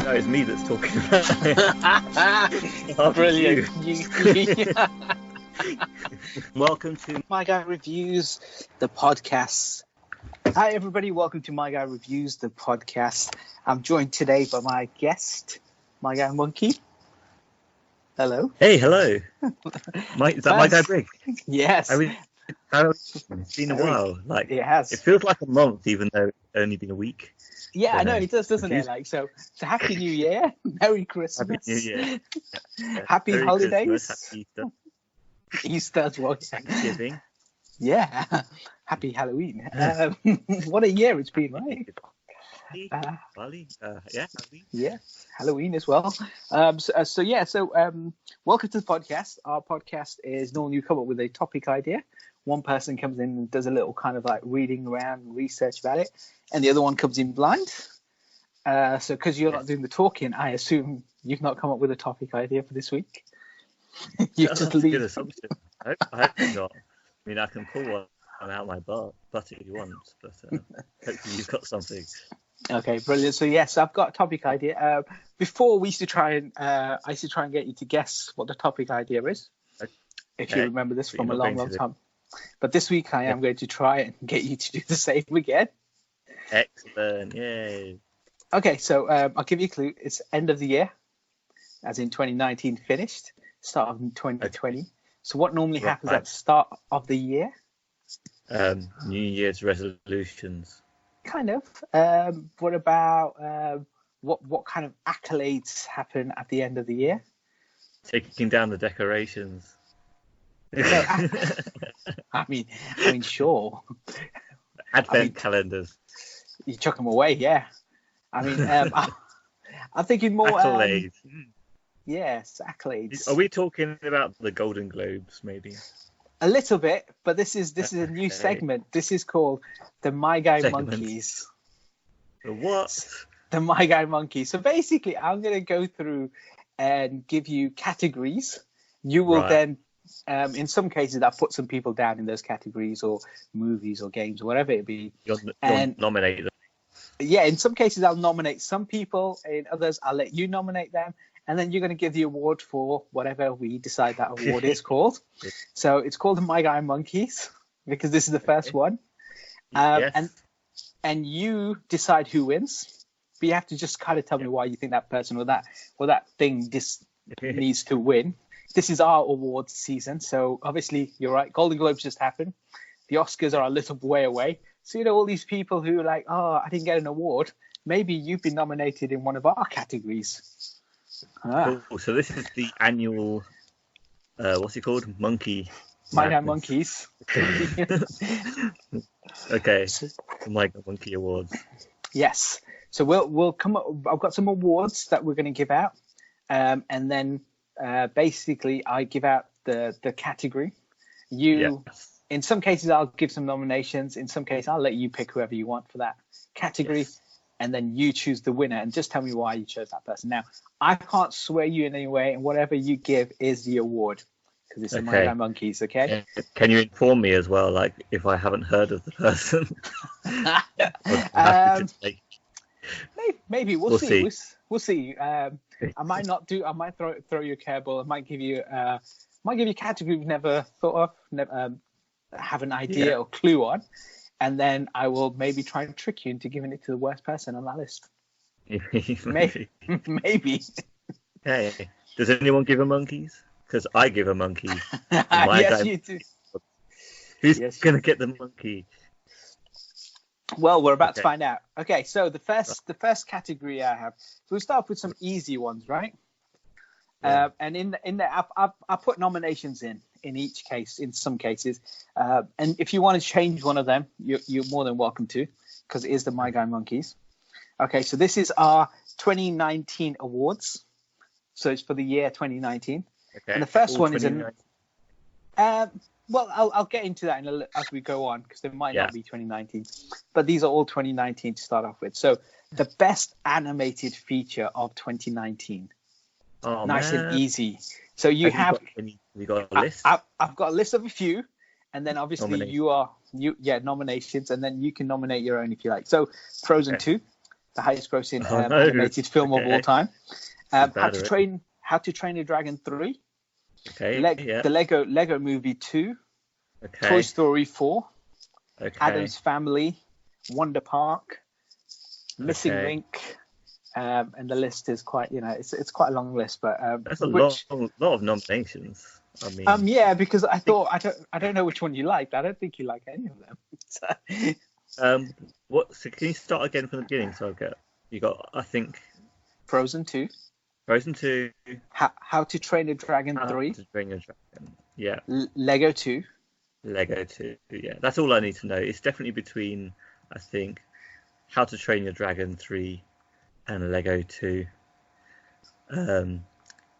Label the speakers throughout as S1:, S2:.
S1: No, it's me that's talking.
S2: Brilliant.
S1: Welcome to
S2: My Guy Reviews, the podcast. Hi, everybody. Welcome to My Guy Reviews, the podcast. I'm joined today by my guest, My Guy Monkey. Hello.
S1: Hey, hello. Is that My Guy Brig?
S2: Yes.
S1: It's been a while. Like
S2: it has.
S1: It feels like a month, even though it's only been a week.
S2: Yeah, I know it does, doesn't it? Like so Happy New Year, Merry Christmas,
S1: Happy New Year,
S2: Happy
S1: Merry
S2: holidays,
S1: Christmas, Happy Easter,
S2: Easter as well.
S1: Thanksgiving.
S2: Yeah, Happy Halloween. What a year it's been, right? Yeah, Halloween as well. Welcome to the podcast. Our podcast is normally you come up with a topic idea. One person comes in and does a little kind of like reading around, research about it, and the other one comes in blind. So because you're not doing the talking, I assume you've not come up with a topic idea for this week.
S1: That's a good assumption. I hope not. I mean, I can pull one out my butt if you want, but hopefully you've got something.
S2: Okay, brilliant. So yes, I've got a topic idea. Before I used to try and get you to guess what the topic idea is. Okay. If you remember this from a long time. But this week I am going to try and get you to do the same again.
S1: Excellent, yay.
S2: Okay, so I'll give you a clue. It's end of the year, as in 2019 finished, start of 2020. Okay. So what normally happens at the start of the year?
S1: New Year's resolutions.
S2: Kind of. What about what kind of accolades happen at the end of the year?
S1: Taking down the decorations.
S2: No, I mean, sure.
S1: Advent calendars.
S2: You chuck them away, yeah. I mean, I'm thinking more
S1: accolades.
S2: Yes, accolades.
S1: Are we talking about the Golden Globes, maybe?
S2: A little bit, but this is a new segment. This is called the My Guy Monkeys.
S1: The what?
S2: The My Guy Monkeys. So basically, I'm going to go through and give you categories. You will then. In some cases, I've put some people down in those categories, or movies, or games, or whatever it be.
S1: You'll nominate them.
S2: Yeah, in some cases, I'll nominate some people. In others, I'll let you nominate them. And then you're going to give the award for whatever we decide that award is called. So it's called the My Guy Monkeys, because this is the first one.
S1: Yes.
S2: And you decide who wins. But you have to just kind of tell me why you think that person or that thing needs to win. This is our awards season, so obviously you're right. Golden Globes just happened. The Oscars are a little way away. So all these people who are like, oh, I didn't get an award. Maybe you've been nominated in one of our categories.
S1: Cool. So this is the annual, what's it called? Monkey.
S2: My Guy Monkeys.
S1: Okay. My Guy Monkey Awards.
S2: Yes. So we'll come up. I've got some awards that we're going to give out, and then. Basically, I give out the category. In some cases, I'll give some nominations. In some cases, I'll let you pick whoever you want for that category. Yes. And then you choose the winner and just tell me why you chose that person. Now, I can't sway you in any way, and whatever you give is the award because it's the My Guy Monkeys, okay?
S1: Can you inform me as well, like, if I haven't heard of the person?
S2: Maybe. We'll see. We'll see. I might not do. I might throw you a curveball. I might give you a category you've never thought of, have an idea or clue on, and then I will maybe try and trick you into giving it to the worst person on that list. Maybe.
S1: Hey, does anyone give a monkeys? Because I give a monkey.
S2: Yes, you do.
S1: Who's gonna get the monkey?
S2: Well, we're about to find out. Okay, so the first category I have. So we'll start off with some easy ones, right? Yeah. And in there, I put nominations in each case, in some cases. And if you want to change one of them, you're more than welcome to, because it is the My Guy Monkeys. Okay, so this is our 2019 awards. So it's for the year 2019. Okay. And the first one is well, I'll get into that as we go on, because there might not be 2019. But these are all 2019 to start off with. So the best animated feature of 2019.
S1: Oh,
S2: nice and easy. So you have
S1: got a list?
S2: I've got a list of a few. And then obviously nominations. And then you can nominate your own if you like. So Frozen 2, the highest grossing
S1: no.
S2: animated film of all time.
S1: Bad
S2: How to Train a Dragon 3.
S1: Okay. Yeah.
S2: The Lego Movie 2.
S1: Okay.
S2: Toy Story 4.
S1: Okay.
S2: Adam's Family. Wonder Park. Missing Link. And the list is quite, it's quite a long list, but
S1: that's a lot of nominations. I mean,
S2: yeah, because I thought I don't know which one you liked. I don't think you like any of them.
S1: So can you start again from the beginning? So you got I think
S2: Frozen 2.
S1: Frozen 2.
S2: How to Train a Dragon 3.
S1: How to Train a Dragon. Yeah.
S2: Lego 2.
S1: Lego 2. Yeah, that's all I need to know. It's definitely between, I think, How to Train Your Dragon 3 and Lego 2.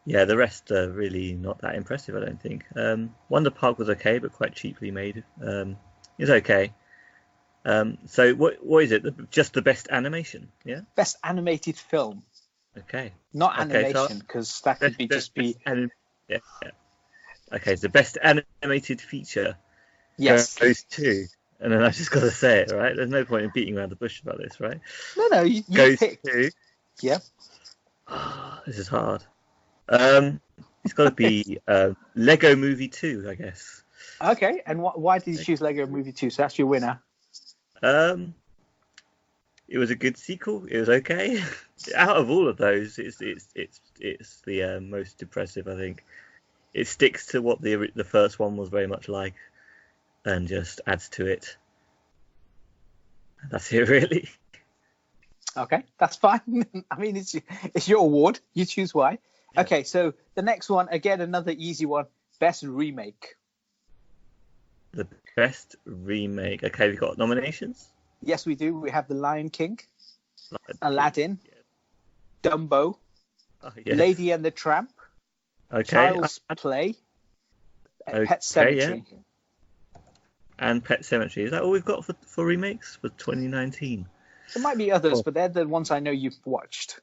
S1: Yeah, the rest are really not that impressive, I don't think. Wonder Park was okay, but quite cheaply made. It's okay. So what is it? Just the best animation? Yeah.
S2: Best animated film.
S1: Okay.
S2: Not animation, because that could just be.
S1: Yeah. Okay, so best animated feature.
S2: Yes.
S1: Those two. And then I've just got to say it, right? There's no point in beating around the bush about this, right?
S2: No, you
S1: goes
S2: pick.
S1: To...
S2: Yeah.
S1: This is hard. It's got to be Lego Movie 2, I guess.
S2: Okay, and why did you choose Lego Movie 2? So that's your winner.
S1: It was a good sequel. It was okay. Out of all of those, it's the most impressive, I think. It sticks to what the first one was very much like, and just adds to it. That's it, really.
S2: Okay, that's fine. I mean, it's your award. You choose why. Yeah. Okay, so the next one, again, another easy one. Best remake.
S1: The best remake. Okay, we've got nominations?
S2: Yes, we do. We have The Lion King, Aladdin, yeah. Dumbo, Lady and the Tramp, Child's Play, Pet Sematary.
S1: Yeah. And Pet Sematary. Is that all we've got for remakes for 2019?
S2: There might be others, but they're the ones I know you've watched.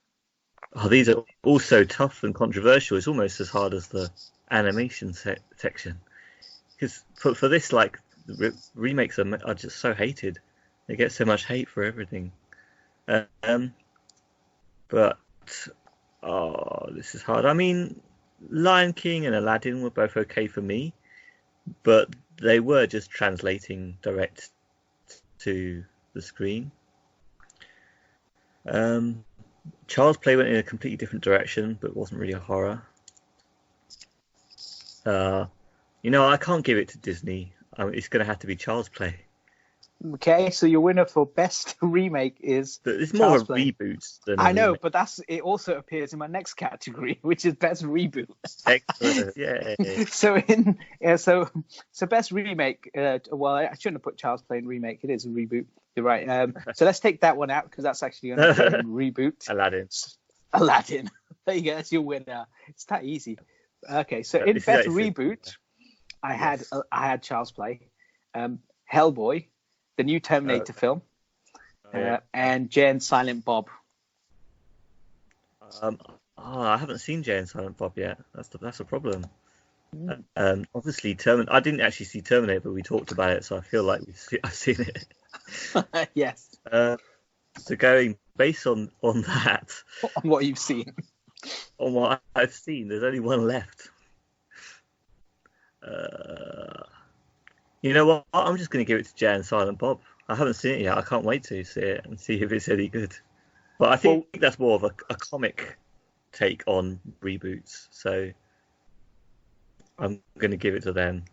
S1: Oh, these are also tough and controversial. It's almost as hard as the animation section. Because for this, like, remakes are just so hated. They get so much hate for everything. But this is hard. I mean, Lion King and Aladdin were both okay for me, but they were just translating direct to the screen. Child's Play went in a completely different direction, but wasn't really a horror. I can't give it to Disney. It's going to have to be Child's Play.
S2: Okay, so your winner for best remake is.
S1: But it's more of a reboot than.
S2: I know, but it also appears in my next category, which is best reboot.
S1: Excellent, yeah.
S2: So best remake. Well, I shouldn't have put Child's Play in remake. It is a reboot. You're right. So let's take that one out because that's actually going to be a reboot.
S1: Aladdin.
S2: There you go. That's your winner. It's that easy. Okay, so in best reboot, I had Child's Play, Hellboy, the new Terminator film, and Jay and Silent Bob.
S1: I haven't seen Jay and Silent Bob yet. That's a problem. Obviously, I didn't actually see Terminator, but we talked about it, so I feel like I've seen it.
S2: Yes.
S1: So going based on that,
S2: on what you've seen,
S1: on what I've seen, there's only one left. You know what? I'm just going to give it to Jay and Silent Bob. I haven't seen it yet. I can't wait to see it and see if it's any good. But I think that's more of a comic take on reboots. So I'm going to give it to them.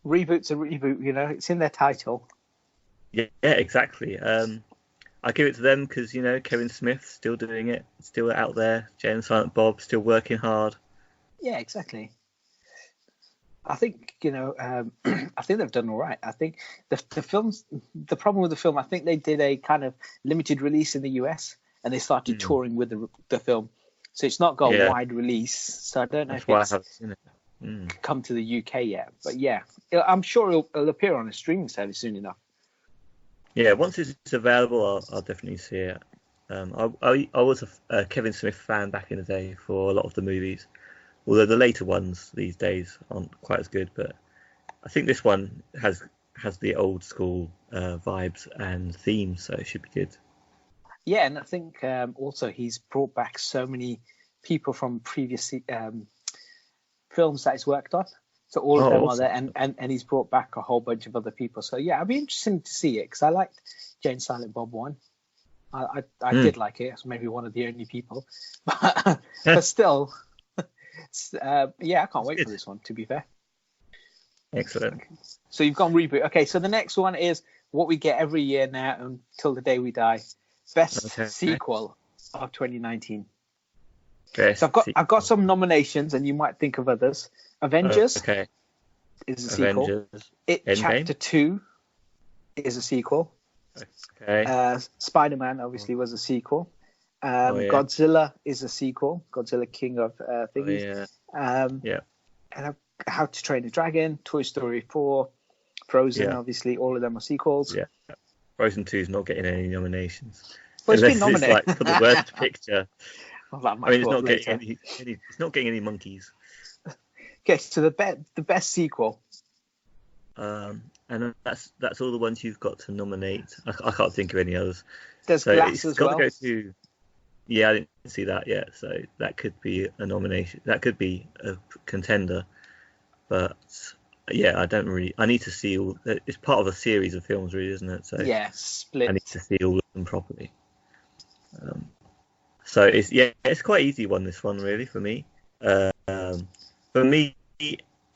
S2: Reboot's a reboot, it's in their title.
S1: Yeah, exactly. I give it to them because, Kevin Smith's still doing it, still out there. Jay and Silent Bob still working hard.
S2: Yeah, exactly. I think, I think they've done all right. I think the problem with the film, I think they did a kind of limited release in the US and they started touring with the film. So it's not got a wide release. So I don't know if it's come to the UK yet. But yeah, I'm sure it'll appear on a streaming service soon enough.
S1: Yeah, once it's available, I'll definitely see it. I was a Kevin Smith fan back in the day for a lot of the movies. Although the later ones these days aren't quite as good, but I think this one has the old school vibes and themes, so it should be good.
S2: Yeah, and I think also he's brought back so many people from previous films that he's worked on. So all of them are there, and he's brought back a whole bunch of other people. So yeah, I'd be interested to see it because I liked Jane Silent Bob 1. I did like it. I was maybe one of the only people, but still, yeah, I can't wait for this one. To be fair.
S1: Excellent.
S2: So you've gone reboot. Okay, so the next one is what we get every year now until the day we die. Best sequel of 2019. So I've got some nominations, and you might think of others. Avengers is a sequel. It Chapter 2 is a sequel.
S1: Okay.
S2: Spider-Man obviously was a sequel. Godzilla is a sequel. Godzilla King of Thingies. And How to Train a Dragon, Toy Story 4, Frozen, obviously, all of them are sequels.
S1: Yeah. Frozen 2 is not getting any nominations.
S2: Well, it's been nominated.
S1: It's like for the worst picture.
S2: Well,
S1: I mean, it's not getting any monkeys.
S2: Okay, so the best sequel.
S1: And that's all the ones you've got to nominate. I can't think of any others.
S2: There's Glass as well.
S1: Go to, yeah, I didn't see that yet. So that could be a nomination. That could be a contender. But yeah, I need to see all. It's part of a series of films, really, isn't it? So
S2: yeah, split.
S1: I need to see all of them properly. So it's quite easy one. This one really for me. For me,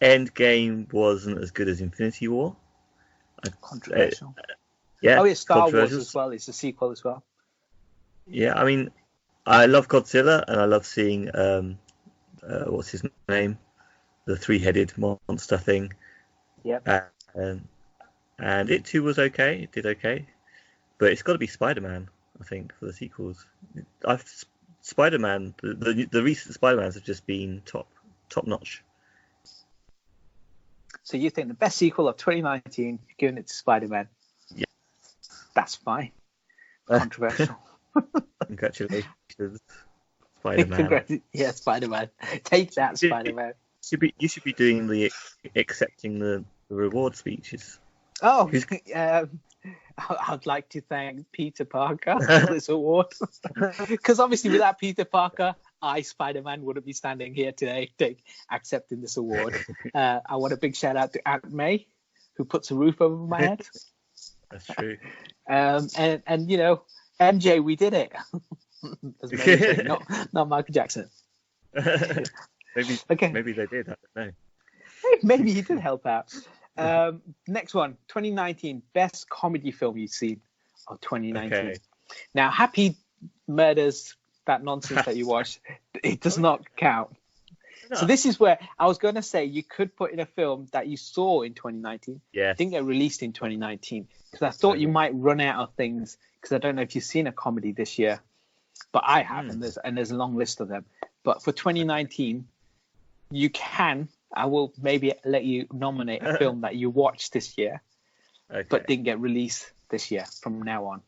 S1: Endgame wasn't as good as Infinity War.
S2: Controversial.
S1: Yeah.
S2: Oh yeah, Star Wars as well. It's a sequel as well.
S1: Yeah, I mean, I love Godzilla, and I love seeing what's his name, the three-headed monster thing.
S2: Yep.
S1: And it too was okay. It did okay, but it's got to be Spider-Man, I think, for the sequels. Spider-Man, the recent Spider-Mans have just been top notch.
S2: So you think the best sequel of 2019, giving it to Spider-Man?
S1: Yeah.
S2: That's fine. Controversial.
S1: Congratulations, Spider-Man.
S2: Yeah, Spider-Man. Take that, Spider-Man.
S1: You should be doing the accepting the reward speeches.
S2: Oh, I'd like to thank Peter Parker for this award. Because obviously without Peter Parker, I, Spider-Man, wouldn't be standing here today accepting this award. I want a big shout out to Aunt May, who puts a roof over my head.
S1: That's true.
S2: And you know, MJ, we did it. Say, not Michael Jackson.
S1: Maybe they did. I don't know.
S2: Maybe he did help out. Next one, 2019 best comedy film you've seen of 2019.
S1: Okay.
S2: Now, Happy Murders, that nonsense that you watched, it does not count. No. So this is where I was going to say you could put in a film that you saw in 2019.
S1: Yeah.
S2: Didn't get released in 2019 because I thought you might run out of things because I don't know if you've seen a comedy this year, but I have, and there's a long list of them. But for 2019, you can. I will maybe let you nominate a film that you watched this year, but didn't get released this year from now on.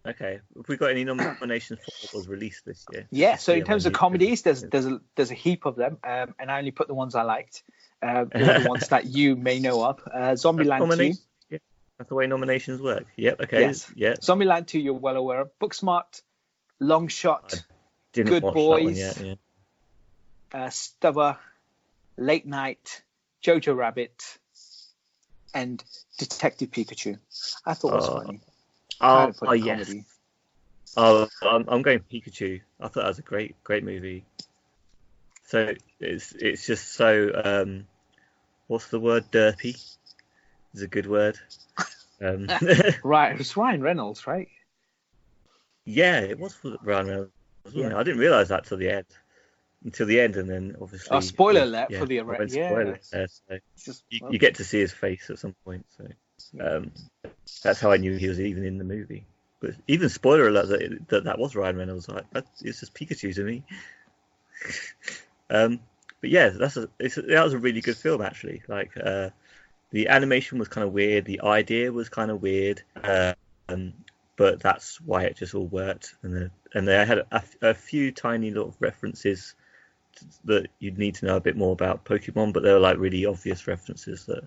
S1: Okay. Have we got any nominations for what was released this year?
S2: Yeah. So in terms of comedies, there's a heap of them, and I only put the ones I liked, the ones that you may know of. Zombieland 2.
S1: Yeah. That's the way nominations work. Yep. Okay.
S2: Yes.
S1: Yeah.
S2: Zombieland 2, you're well aware of. Booksmart, Long Shot,
S1: Good Boys,
S2: Stubber, Late Night, Jojo Rabbit, and Detective Pikachu. I thought it was funny.
S1: Yes. Oh, I'm going Pikachu. I thought that was a great movie. So it's just so what's the word? Derpy is a good word.
S2: Right, it was Ryan Reynolds, right?
S1: Yeah, it was Ryan Reynolds. Wasn't it? I didn't realise that till the end, and then obviously.
S2: Oh, spoiler alert for the
S1: spoiler. So you get to see his face at some point. So that's how I knew he was even in the movie. But even spoiler alert that was Ryan Reynolds. It's just Pikachu to me. But yeah, that was a really good film actually. Like the animation was kind of weird, the idea was kind of weird, but that's why it just all worked. And they had a few tiny little references that you'd need to know a bit more about Pokemon, but they were like really obvious references that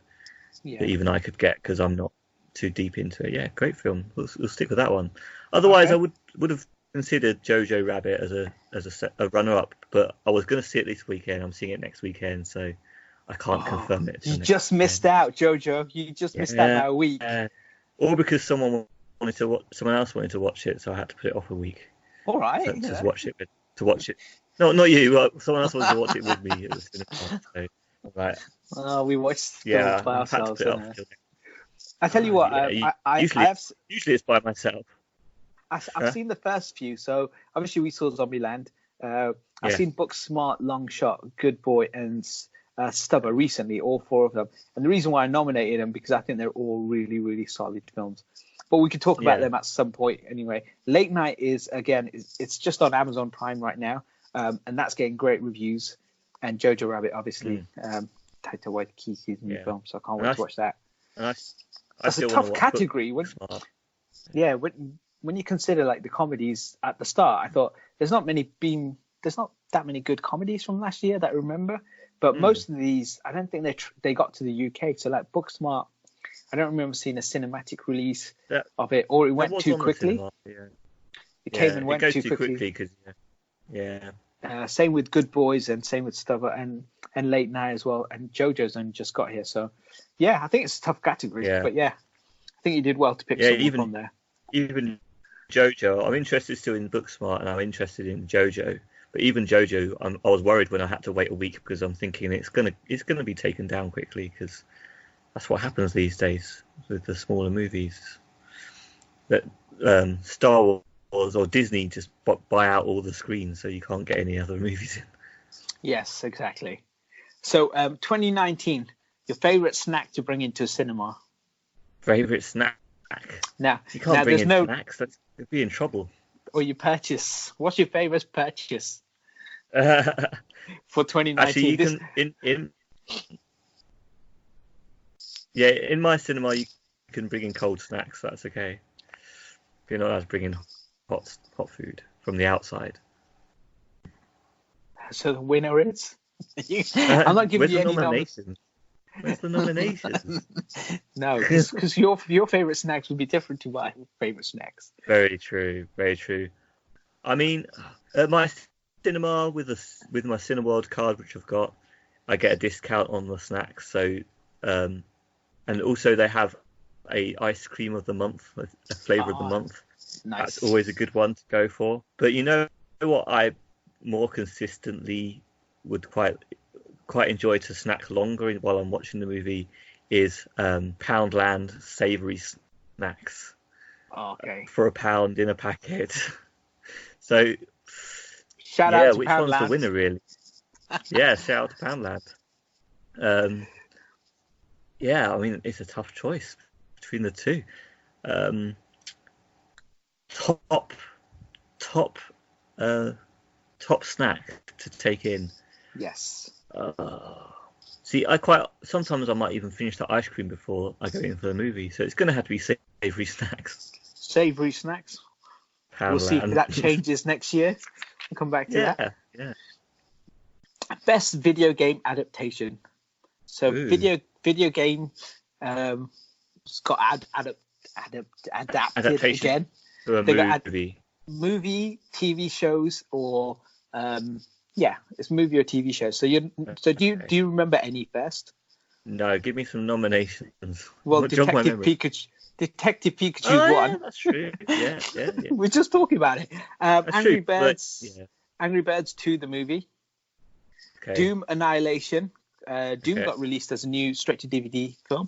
S1: even I could get because I'm not too deep into it. Yeah, great film. We'll stick with that one. Otherwise,
S2: Okay.
S1: I would have considered Jojo Rabbit as a runner-up, but I was going to see it this weekend. I'm seeing it next weekend, so I can't confirm it.
S2: You just missed out, Jojo. You just missed out by a week.
S1: Or because someone else wanted to watch it, so I had to put it off a week.
S2: All right.
S1: So, to watch it. No, not you. Someone else wanted to watch it with me at the cinema. So, right.
S2: Oh, we watched
S1: Yeah,
S2: by ourselves.
S1: I
S2: tell you what,
S1: usually it's by myself.
S2: I've seen the first few. So obviously we saw Zombieland. I've seen Booksmart, Long Shot, Good Boy, and Stubber recently, all 4 of them. And the reason why I nominated them because I think they're all really, really solid films. But we could talk about them at some point anyway. Late Night is, again, it's just on Amazon Prime right now, and that's getting great reviews. And Jojo Rabbit, obviously, Taika Waititi's new film, so I can't wait to watch that. That's a tough category. When you consider like the comedies at the start, I thought there's not that many good comedies from last year that I remember. But most of these, I don't think they got to the UK. So like Booksmart, I don't remember seeing a cinematic release of it, or it went too quickly. It came and went too quickly. Same with Good Boys and same with Stubber and Late Night as well. And JoJo's only just got here, so yeah, I think it's a tough category. But yeah, I think you did well to pick someone from there.
S1: Even JoJo, I'm interested still in Booksmart, and I'm interested in JoJo. But even JoJo, I was worried when I had to wait a week because I'm thinking it's gonna be taken down quickly because that's what happens these days with the smaller movies. That Star Wars or Disney just buy out all the screens, so you can't get any other movies in.
S2: Yes, exactly. So 2019, your favorite snack to bring into a cinema?
S1: Favorite snack?
S2: Now
S1: you can't bring in snacks. You'd be in trouble.
S2: Or you purchase. What's your favorite purchase for 2019?
S1: Actually, you can in my cinema you can bring in cold snacks. That's okay. You're not allowed to bring in hot food from the outside.
S2: So the winner is. I'm not giving you any
S1: nominations. Where's the nominations?
S2: No, because your favorite snacks would be different to my favorite snacks.
S1: Very true, very true. I mean, at my cinema with my Cineworld card, which I've got, I get a discount on the snacks. So, and also they have a ice cream of the month, a flavor of the month.
S2: Nice.
S1: That's always a good one to go for. But you know what I more consistently would quite enjoy to snack longer while I'm watching the movie is Poundland savoury snacks.
S2: Okay.
S1: For £1 in a packet. So
S2: shout out to
S1: which
S2: Poundland.
S1: One's the winner really? Yeah, shout out to Poundland. Yeah, I mean it's a tough choice between the two. Top snack to take in.
S2: Yes.
S1: See, sometimes I might even finish the ice cream before I go in for the movie, so it's going to have to be savoury snacks.
S2: Savoury snacks.
S1: Poundland.
S2: We'll see if that changes next year. We'll come back to that.
S1: Yeah.
S2: Best video game adaptation. So video game it's got adapted again.
S1: To a movie.
S2: Movie, TV shows, or it's movie or TV show. So do you remember any first?
S1: No, give me some nominations.
S2: Well, Detective Pikachu won.
S1: Yeah, that's true. Yeah.
S2: We're just talking about it. Angry
S1: true,
S2: Angry Birds 2, the movie.
S1: Okay.
S2: Doom Annihilation. Doom got released as a new straight-to-DVD film.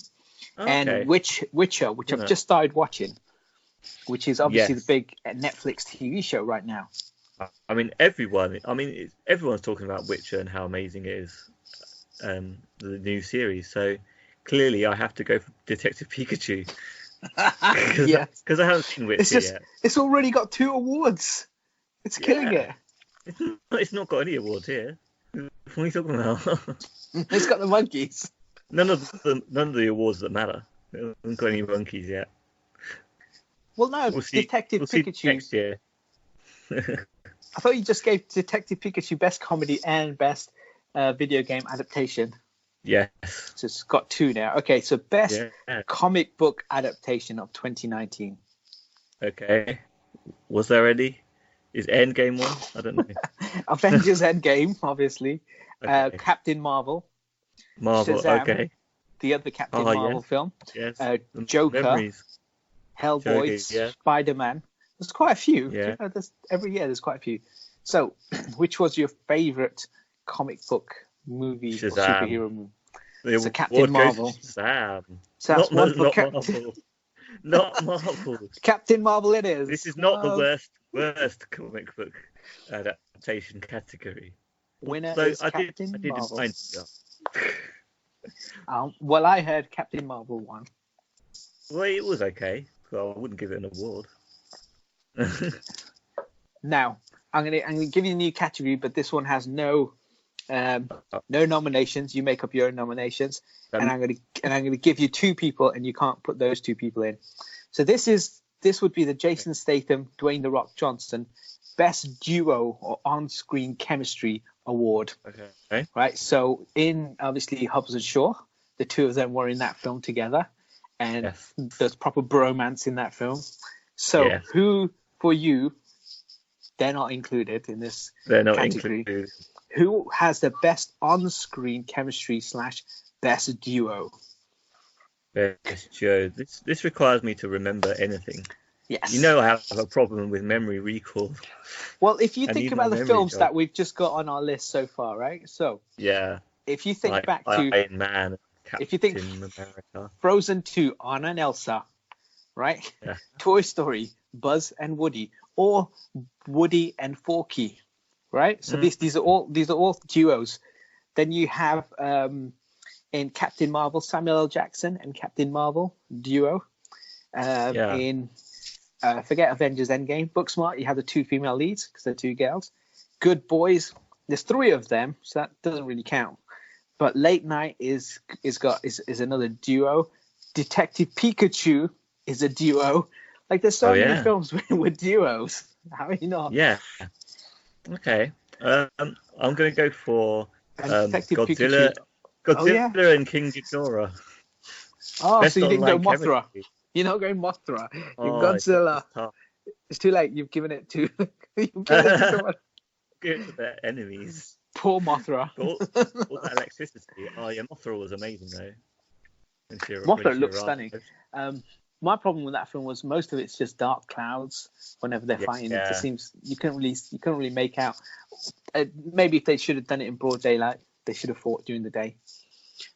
S2: And Witcher, which I've just started watching, which is obviously the big Netflix TV show right now.
S1: I mean, everyone's talking about Witcher and how amazing it is, the new series. So clearly, I have to go for Detective Pikachu. Because I haven't seen Witcher yet.
S2: It's already got 2 awards. It's killing it.
S1: It's not got any awards here. What are you talking about?
S2: It's got the monkeys.
S1: None of the awards that matter. It hasn't got any monkeys yet.
S2: Well, no, Detective Pikachu.
S1: Next year.
S2: I thought you just gave Detective Pikachu best comedy and best video game adaptation.
S1: Yes.
S2: So it's got 2 now. Okay, so best
S1: Yeah.
S2: comic book adaptation of 2019.
S1: Okay. Was there any? Is Endgame one? I don't know.
S2: Avengers Endgame, obviously.
S1: Okay.
S2: Captain Marvel.
S1: Marvel.
S2: Shazam,
S1: Okay.
S2: the other Captain
S1: Oh
S2: Marvel
S1: yes.
S2: film.
S1: Yes. The
S2: Joker,
S1: memories.
S2: Hellboy,
S1: Joker. Yeah.
S2: Spider-Man. There's quite a few.
S1: Yeah.
S2: Every year there's quite a few. So, which was your favorite comic book movie or
S1: Shazam.
S2: superhero movie?
S1: The
S2: So Captain
S1: award goes to
S2: Marvel.
S1: Shazam.
S2: So that's one for
S1: Not Marvel. Not Marvel.
S2: Captain Marvel it is.
S1: This is not the
S2: Well,
S1: worst comic book adaptation category.
S2: winner
S1: So
S2: is
S1: I
S2: Captain
S1: didn't
S2: Marvel.
S1: mind.
S2: Well, I heard Captain Marvel won.
S1: Well, it was okay. Well, I wouldn't give it an award.
S2: Now, I'm gonna give you a new category, but this one has no nominations. You make up your own nominations, and I'm gonna give you 2 people, and you can't put those 2 people in. So this would be the Jason Statham, Dwayne the Rock Johnson Best Duo or On-Screen Chemistry Award.
S1: Okay.
S2: Right. So in obviously Hobbs and Shaw, the 2 of them were in that film together, and
S1: Yes.
S2: there's proper bromance in that film. So
S1: Yes.
S2: who for you? They're not included in this
S1: They're not
S2: category.
S1: included.
S2: Who has the best on-screen chemistry / best duo?
S1: Best Joe. This requires me to remember anything.
S2: Yes.
S1: You know I have a problem with memory recall.
S2: Well, if you
S1: I
S2: think
S1: need
S2: about
S1: my
S2: the
S1: memory
S2: films
S1: jog.
S2: that we've just got on our list so far, right? So
S1: Yeah.
S2: if you think
S1: Like
S2: back to
S1: Iron Man,
S2: if you think
S1: Captain America.
S2: Frozen 2, Anna and Elsa, right?
S1: Yeah.
S2: Toy Story, Buzz and Woody, or Woody and Forky, right? So these are all duos. Then you have in Captain Marvel, Samuel L. Jackson and Captain Marvel duo.
S1: Yeah.
S2: In forget Avengers Endgame, Booksmart, you have the 2 female leads because they're 2 girls. Good Boys, there's 3 of them, so that doesn't really count. But Late Night is another duo. Detective Pikachu is a duo. Like there's so many films with duos. How are you not?
S1: Yeah. Okay. I'm going to go for Godzilla.
S2: Pikachu.
S1: Godzilla and King Ghidorah.
S2: Oh,
S1: Best
S2: so you didn't go
S1: online
S2: Mothra.
S1: chemistry.
S2: You're not going Mothra. You're
S1: Oh,
S2: Godzilla.
S1: it's tough.
S2: It's too late. You've given it to. You've given it to someone.
S1: Give it to their enemies.
S2: Poor Mothra.
S1: all that electricity. Oh yeah, Mothra was amazing though.
S2: Mothra looks stunning. My problem with that film was most of it's just dark clouds whenever they're fighting.
S1: Yeah.
S2: It just seems you couldn't really make out. Maybe if they should have done it in broad daylight, they should have fought during the day.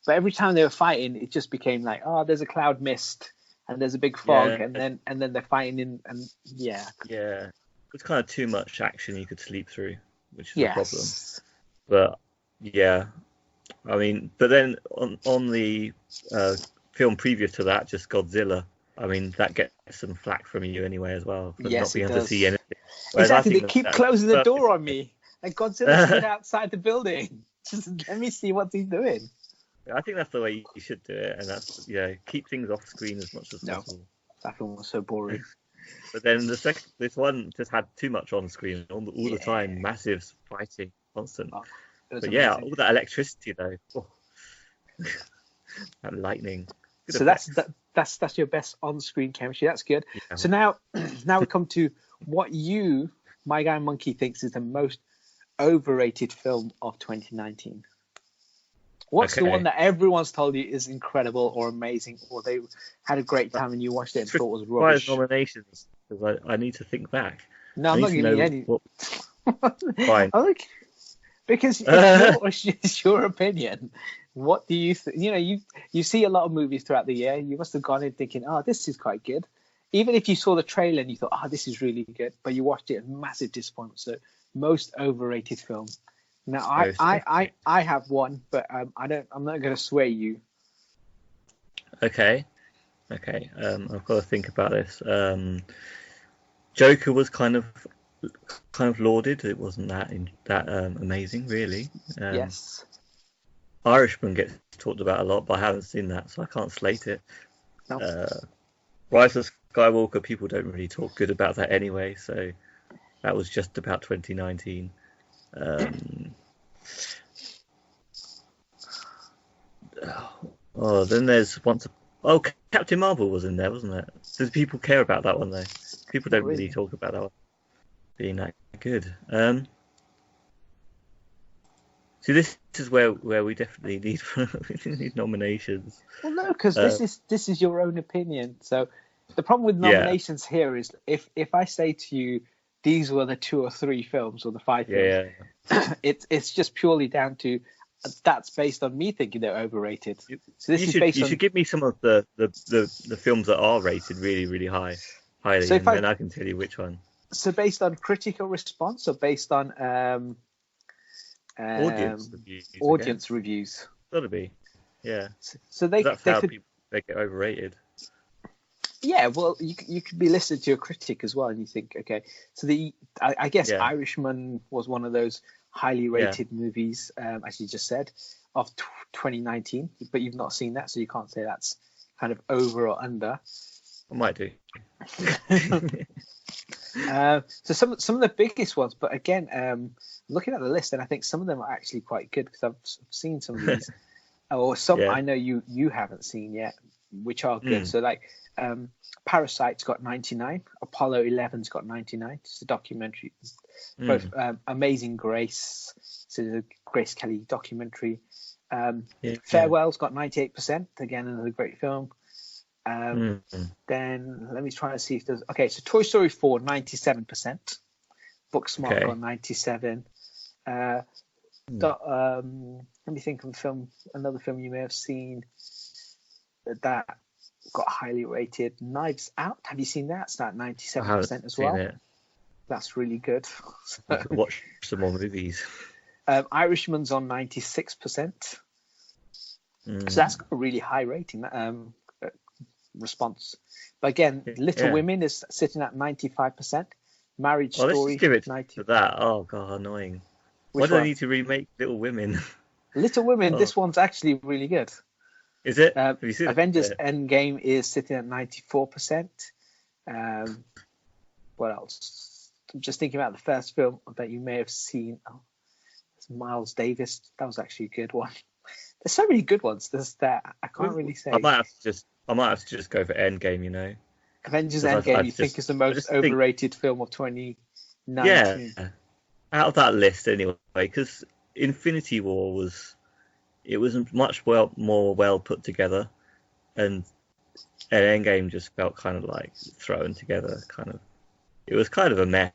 S2: But every time they were fighting, it just became like, oh, there's a cloud mist and there's a big fog, and then they're fighting in, and yeah.
S1: Yeah, it's kind of too much action you could sleep through, which is a problem. But yeah, I mean, but then on the film previous to that, just Godzilla. I mean, that gets some flack from you anyway as well for not being able to see anything. Whereas
S2: exactly, they keep closing the door on me. Like Godzilla stood outside the building. Just let me see what he's doing.
S1: I think that's the way you should do it, and that's keep things off screen as much as possible.
S2: That film was so boring.
S1: But then this one just had too much on screen all the time, massive fighting, constant. But amazing. All that electricity though, that lightning.
S2: Good effects. That's your best on-screen chemistry. That's good. Yeah. So now we come to what you, My Guy Monkey, thinks is the most overrated film of 2019. What's the one that everyone's told you is incredible or amazing, or they had a great time and you watched it and thought it was rubbish?
S1: Nominations, because I need to think back.
S2: No, I'm not giving you any.
S1: Fine.
S2: Because it's your opinion. What do you think? You see a lot of movies throughout the year. You must have gone in thinking, oh, this is quite good. Even if you saw the trailer and you thought, oh, this is really good, but you watched it, a massive disappointment. So, most overrated film. Now, I have one, but I'm not going to sway you.
S1: Okay. I've got to think about this. Joker was kind of lauded. It wasn't that amazing, really.
S2: Yes.
S1: Irishman gets talked about a lot, but I haven't seen that, so I can't slate it.
S2: No.
S1: Rise of Skywalker, people don't really talk good about that anyway, so that was just about 2019. Oh, then there's once. Oh, Captain Marvel was in there, wasn't it? Does people care about that one though? People
S2: Not
S1: don't really
S2: really.
S1: talk about that one being that good. See, this is where we definitely need we need nominations.
S2: Well, no, because this is your own opinion. So the problem with
S1: Yeah,
S2: nominations here is if I say to you these were the 2 or 3 films or the 5 films,
S1: yeah.
S2: it's just purely down to that's based on me thinking they're overrated. So this
S1: You
S2: is
S1: should
S2: based
S1: you
S2: on.
S1: should give me some of the films that are rated really really highly,
S2: So if
S1: and
S2: I
S1: then I can tell you which one.
S2: so based on critical response or based on
S1: Audience reviews again.
S2: audience reviews.
S1: Gotta be, yeah.
S2: So
S1: 'Cause that's
S2: they
S1: how
S2: could.
S1: people they get overrated.
S2: Yeah, well, you could be listening to a critic as well, and you think, okay, so I guess
S1: Yeah,
S2: Irishman was one of those highly
S1: yeah.
S2: rated movies, as you just said, of 2019, but you've not seen that, so you can't say that's kind of over or under.
S1: I might do.
S2: So some of the biggest ones, but again, looking at the list, and I think some of them are actually quite good because I've seen some of these, or some
S1: Yeah.
S2: I know you haven't seen yet, which are good. So like Parasite's got 99, Apollo 11's got 99. It's a documentary. Both Amazing Grace, so the Grace Kelly documentary.
S1: Yeah.
S2: Farewell's got 98%. Again, another great film.
S1: Mm.
S2: Then let me try and see if there's. Okay, so Toy Story 4, 97%. Booksmart
S1: Okay.
S2: got 97. Let me think of another film you may have seen that got highly rated. Knives Out. Have you seen that? It's at 97% as well.
S1: It.
S2: That's really good.
S1: Watch some more movies.
S2: Irishman's on 96%. So that's got a really high rating response. But again, Little Women is sitting at 95%. Marriage Story.
S1: Let's just give it
S2: 90.
S1: to that. Oh god, annoying. Why do I need to remake Little Women?
S2: Little Women. This one's actually really good.
S1: Is it? Have you seen
S2: Avengers
S1: it?
S2: Endgame is sitting at 94%. What else? I'm just thinking about the first film that you may have seen. Oh, it's Miles Davis. That was actually a good one. There's so many good ones. There's that. I can't really say.
S1: I might have to just go for Endgame. You know.
S2: Avengers Endgame. You think is the most overrated film of 2019?
S1: Yeah. Out of that list, anyway, because Infinity War was much more well put together, and Endgame just felt kind of like thrown together. It was kind of a mess,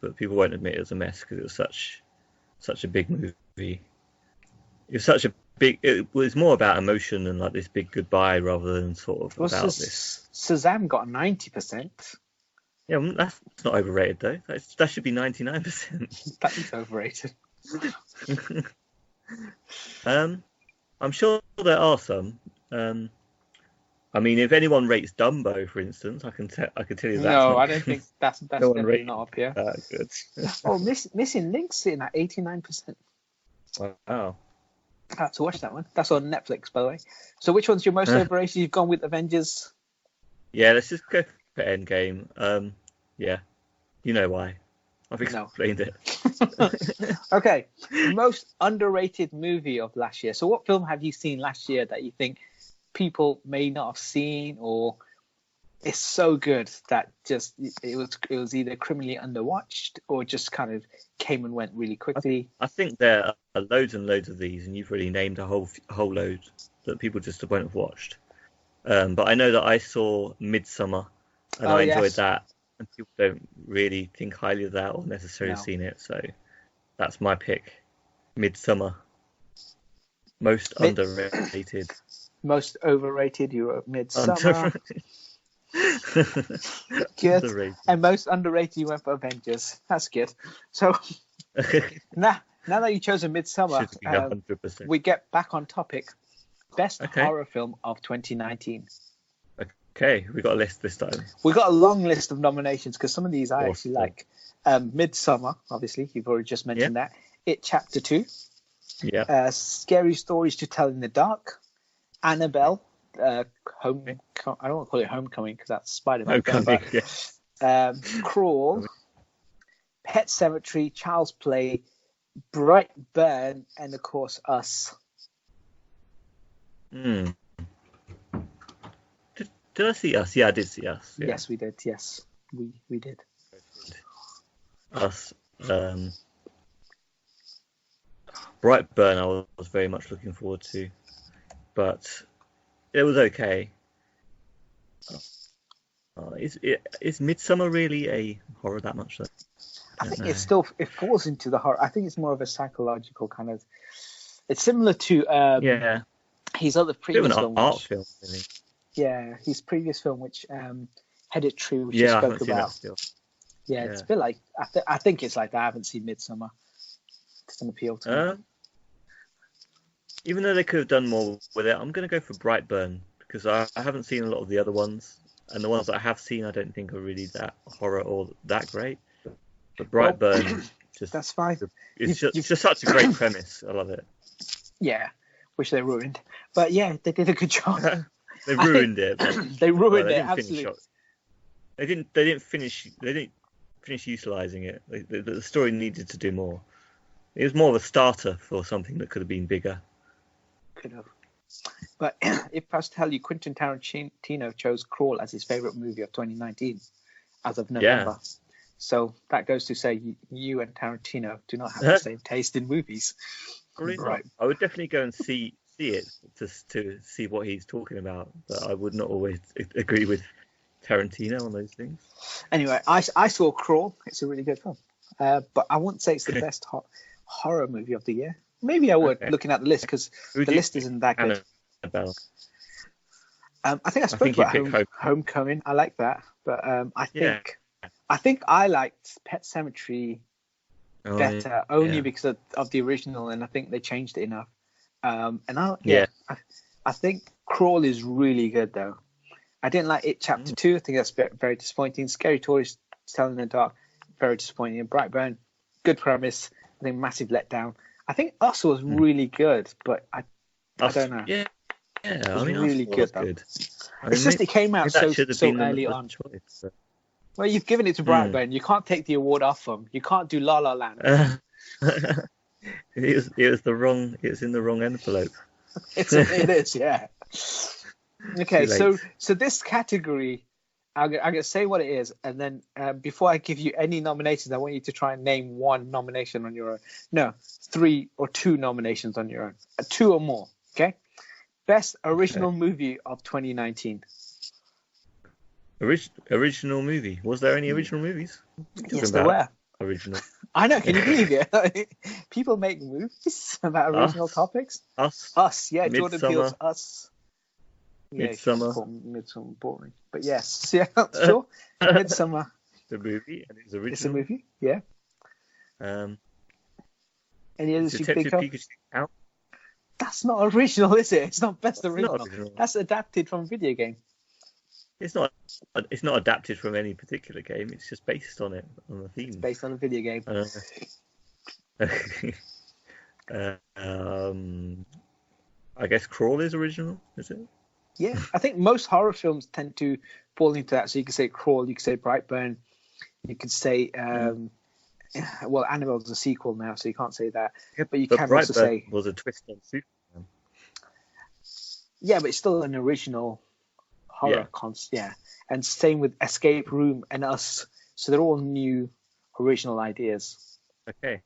S1: but people won't admit it was a mess because it was such a big movie. It was more about emotion and like this big goodbye rather than sort of about this.
S2: Shazam got 90%.
S1: Yeah, that's not overrated though. That should be 99%.
S2: That is overrated.
S1: I'm sure there are some. I mean, if anyone rates Dumbo, for instance, I can tell you that.
S2: No, I don't think that's
S1: no
S2: definitely not up here.
S1: Good.
S2: Oh, Missing Link's sitting at 89%.
S1: Wow.
S2: I have to watch that one. That's on Netflix, by the way. So, which one's your most overrated? You've gone with Avengers.
S1: Yeah, let's just go for Endgame. Yeah, you know why. I've explained it.
S2: Okay, most underrated movie of last year. So what film have you seen last year that you think people may not have seen, or it's so good that just it was either criminally underwatched or just kind of came and went really quickly?
S1: I think there are loads and loads of these, and you've really named a whole load that people just won't have watched. But I know that I saw Midsummer, and I enjoyed that. And people don't really think highly of that or necessarily seen it, so that's my pick. Midsummer. Most underrated.
S2: Most overrated, you wrote Midsummer. Good. Underrated. And most underrated, you went for Avengers. That's good. So now that you chose a Midsummer, we get back on topic. Best horror film of 2019.
S1: Okay, we got a list this time.
S2: We got a long list of nominations because some of these I actually like. Midsummer, obviously, you've already just mentioned that. It Chapter 2.
S1: Yeah.
S2: Scary Stories to Tell in the Dark. Annabelle. I don't want to call it Homecoming because that's Spider-Man. Crawl. Pet Sematary. Child's Play. Brightburn, and of course Us.
S1: Hmm. Did I see Us? Yeah, I did see Us. Yeah.
S2: Yes, we did. Yes, we did.
S1: Us. Brightburn, I was very much looking forward to, but it was okay. Is Midsummer really a horror that much? Though?
S2: I think it falls into the horror. I think it's more of a psychological kind of. It's similar to his other previous film.
S1: Art film, really.
S2: Yeah, his previous film, which Hereditary, which
S1: you
S2: spoke
S1: I haven't
S2: about.
S1: Seen that still.
S2: Yeah, it's a bit like I think it's like that. I haven't seen Midsummer. It doesn't appeal to me.
S1: Even though they could have done more with it, I'm going to go for Brightburn because I haven't seen a lot of the other ones, and the ones that I have seen, I don't think are really that horror or that great. But Brightburn,
S2: that's fine.
S1: It's just such a great premise. I love it.
S2: Yeah, which they ruined, but yeah, they did a good job.
S1: They ruined it.
S2: They ruined it. Absolutely.
S1: They didn't finish utilizing it. The story needed to do more. It was more of a starter for something that could have been bigger.
S2: Could have. But if I was to tell you, Quentin Tarantino chose Crawl as his favorite movie of 2019 as of November. Yeah. So that goes to say you and Tarantino do not have the same taste in movies.
S1: Probably right. I would definitely go and see it to see what he's talking about, but I would not always agree with Tarantino on those things.
S2: Anyway, I saw Crawl. It's a really good film, but I wouldn't say it's the best horror movie of the year. Maybe I would, looking at the list, because the list isn't that good. I think I spoke about Homecoming. I like that, but I think I liked Pet Sematary better only because of the original, and I think they changed it enough. I think Crawl is really good though. I didn't like It Chapter 2. I think that's very disappointing. Scary Stories, Telling in the Dark, very disappointing. Brightburn, good premise. I think massive letdown. I think Us was really good, but I don't know.
S1: Yeah,
S2: it was really good though. It's just it came out so early on.
S1: Choice, so.
S2: Well, you've given it to Brightburn. You can't take the award off them. You can't do La La Land.
S1: It was in the wrong envelope.
S2: It is, yeah. Okay, so this category, I'm going to say what it is, and then before I give you any nominations, I want you to try and name one nomination on your own. No, 3 or 2 nominations on your own. 2 or more, okay? Best original movie of 2019.
S1: Original movie. Was there any original movies?
S2: Yes, there were.
S1: Original.
S2: I know, can you believe it? People make movies about original topics. Us, yeah.
S1: Midsummer.
S2: Jordan Peele's Us. Yeah,
S1: Midsummer.
S2: Midsummer boring. But yes, yeah, sure. Midsummer.
S1: The movie, and it's original.
S2: It's a movie, yeah. Any others you think of?
S1: Pikachu count?
S2: That's not original, is it? It's not best original. That's adapted from a video game.
S1: It's not adapted from any particular game. It's just based on it, on the theme.
S2: It's based on a video game.
S1: I guess Crawl is original, is it?
S2: Yeah, I think most horror films tend to fall into that. So you could say Crawl, you could say Brightburn, you could say, well, Annabelle's a sequel now, so you can't say that. But you can also say
S1: was a twist on Superman.
S2: Yeah, but it's still an original horror concept. Yeah, and same with Escape Room and Us. So they're all new, original ideas.
S1: Okay.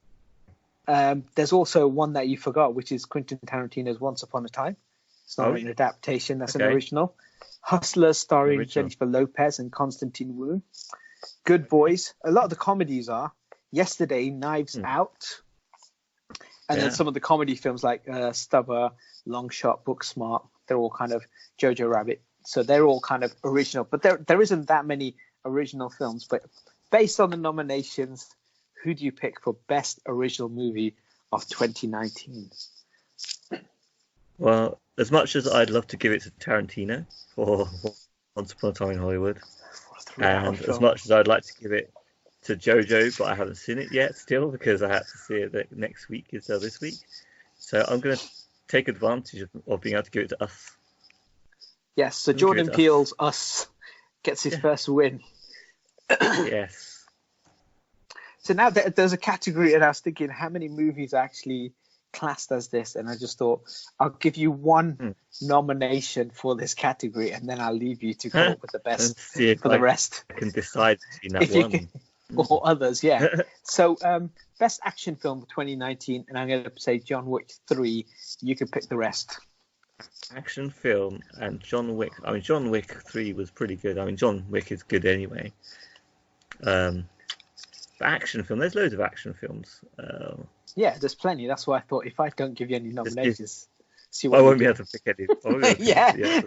S2: There's also one that you forgot, which is Quentin Tarantino's Once Upon a Time. It's not an adaptation. That's an original. Hustlers, starring Jennifer Lopez and Constantine Wu. Good Boys. A lot of the comedies are. Yesterday, Knives Out. And then some of the comedy films like Stubber, Long Shot, Booksmart. They're all kind of Jojo Rabbit. So they're all kind of original. But there isn't that many original films. But based on the nominations, who do you pick for Best Original Movie of 2019?
S1: Well, as much as I'd love to give it to Tarantino for Once Upon a Time in Hollywood, and as much as I'd like to give it to Jojo, but I haven't seen it yet still because I had to see it next week instead of this week. So I'm going to take advantage of being able to give it to Us.
S2: Yes, so Jordan Peele's Us gets his first win.
S1: Yes.
S2: So now there's a category, and I was thinking, how many movies actually classed as this, and I just thought I'll give you one nomination for this category, and then I'll leave you to come up with the best for the rest.
S1: I can decide between that
S2: If you can, or others, yeah. So, best action film for 2019, and I'm going to say John Wick 3. You can pick the rest.
S1: Action film and John Wick. I mean, John Wick 3 was pretty good. I mean, John Wick is good anyway. But action film, there's loads of action films.
S2: Yeah, there's plenty. That's why I thought if I don't give you any nominations, see
S1: I
S2: what
S1: won't be able to pick any.
S2: Yeah.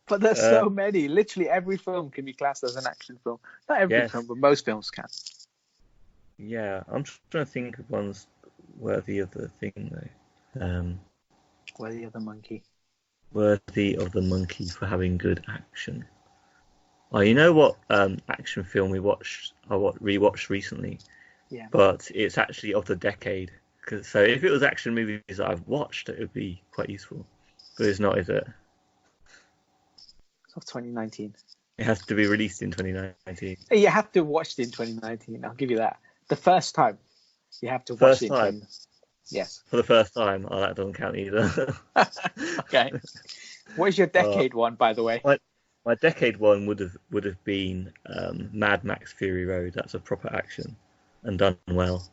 S2: But there's so many. Literally every film can be classed as an action film. Not every film, but most films can.
S1: Yeah, I'm trying to think of ones worthy of the thing though.
S2: Worthy of the monkey.
S1: Worthy of the monkey for having good action. Oh, you know what action film I rewatched recently?
S2: Yeah.
S1: But it's actually of the decade. So if it was action movies that I've watched, it would be quite useful. But it's not, is it?
S2: It's of 2019.
S1: It has to be released in 2019.
S2: You have to watch it in 2019. I'll give you that. The first time. You have to watch it in 2019. Yes.
S1: For the first time? Oh, that doesn't count either.
S2: Okay. What is your decade one, by the way?
S1: My decade one would have been Mad Max Fury Road. That's a proper action and done well.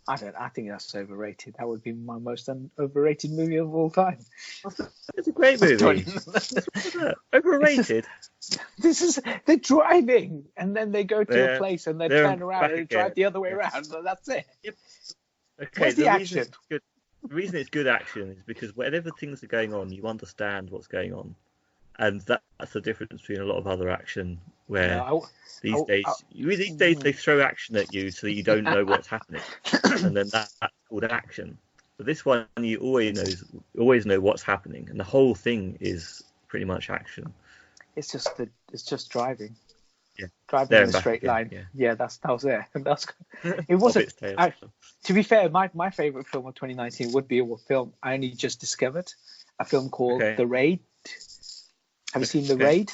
S2: I think that's overrated. That would be my most overrated movie of all time.
S1: It's a great movie. Overrated.
S2: They're driving and then they go to a place and they turn around and drive the other way around. So that's it.
S1: Yep. Okay.
S2: Where's the action?
S1: The reason it's good action is because whenever things are going on, you understand what's going on. And that's the difference between a lot of other action where these days they throw action at you so you don't know what's happening. And then that's called action. But this one, you always know what's happening. And the whole thing is pretty much action.
S2: It's just driving.
S1: Yeah.
S2: Driving in a straight line. Yeah, that was it. It wasn't. To be fair, my favourite film of 2019 would be a film I only just discovered. A film called The Raid. Have you seen The Raid?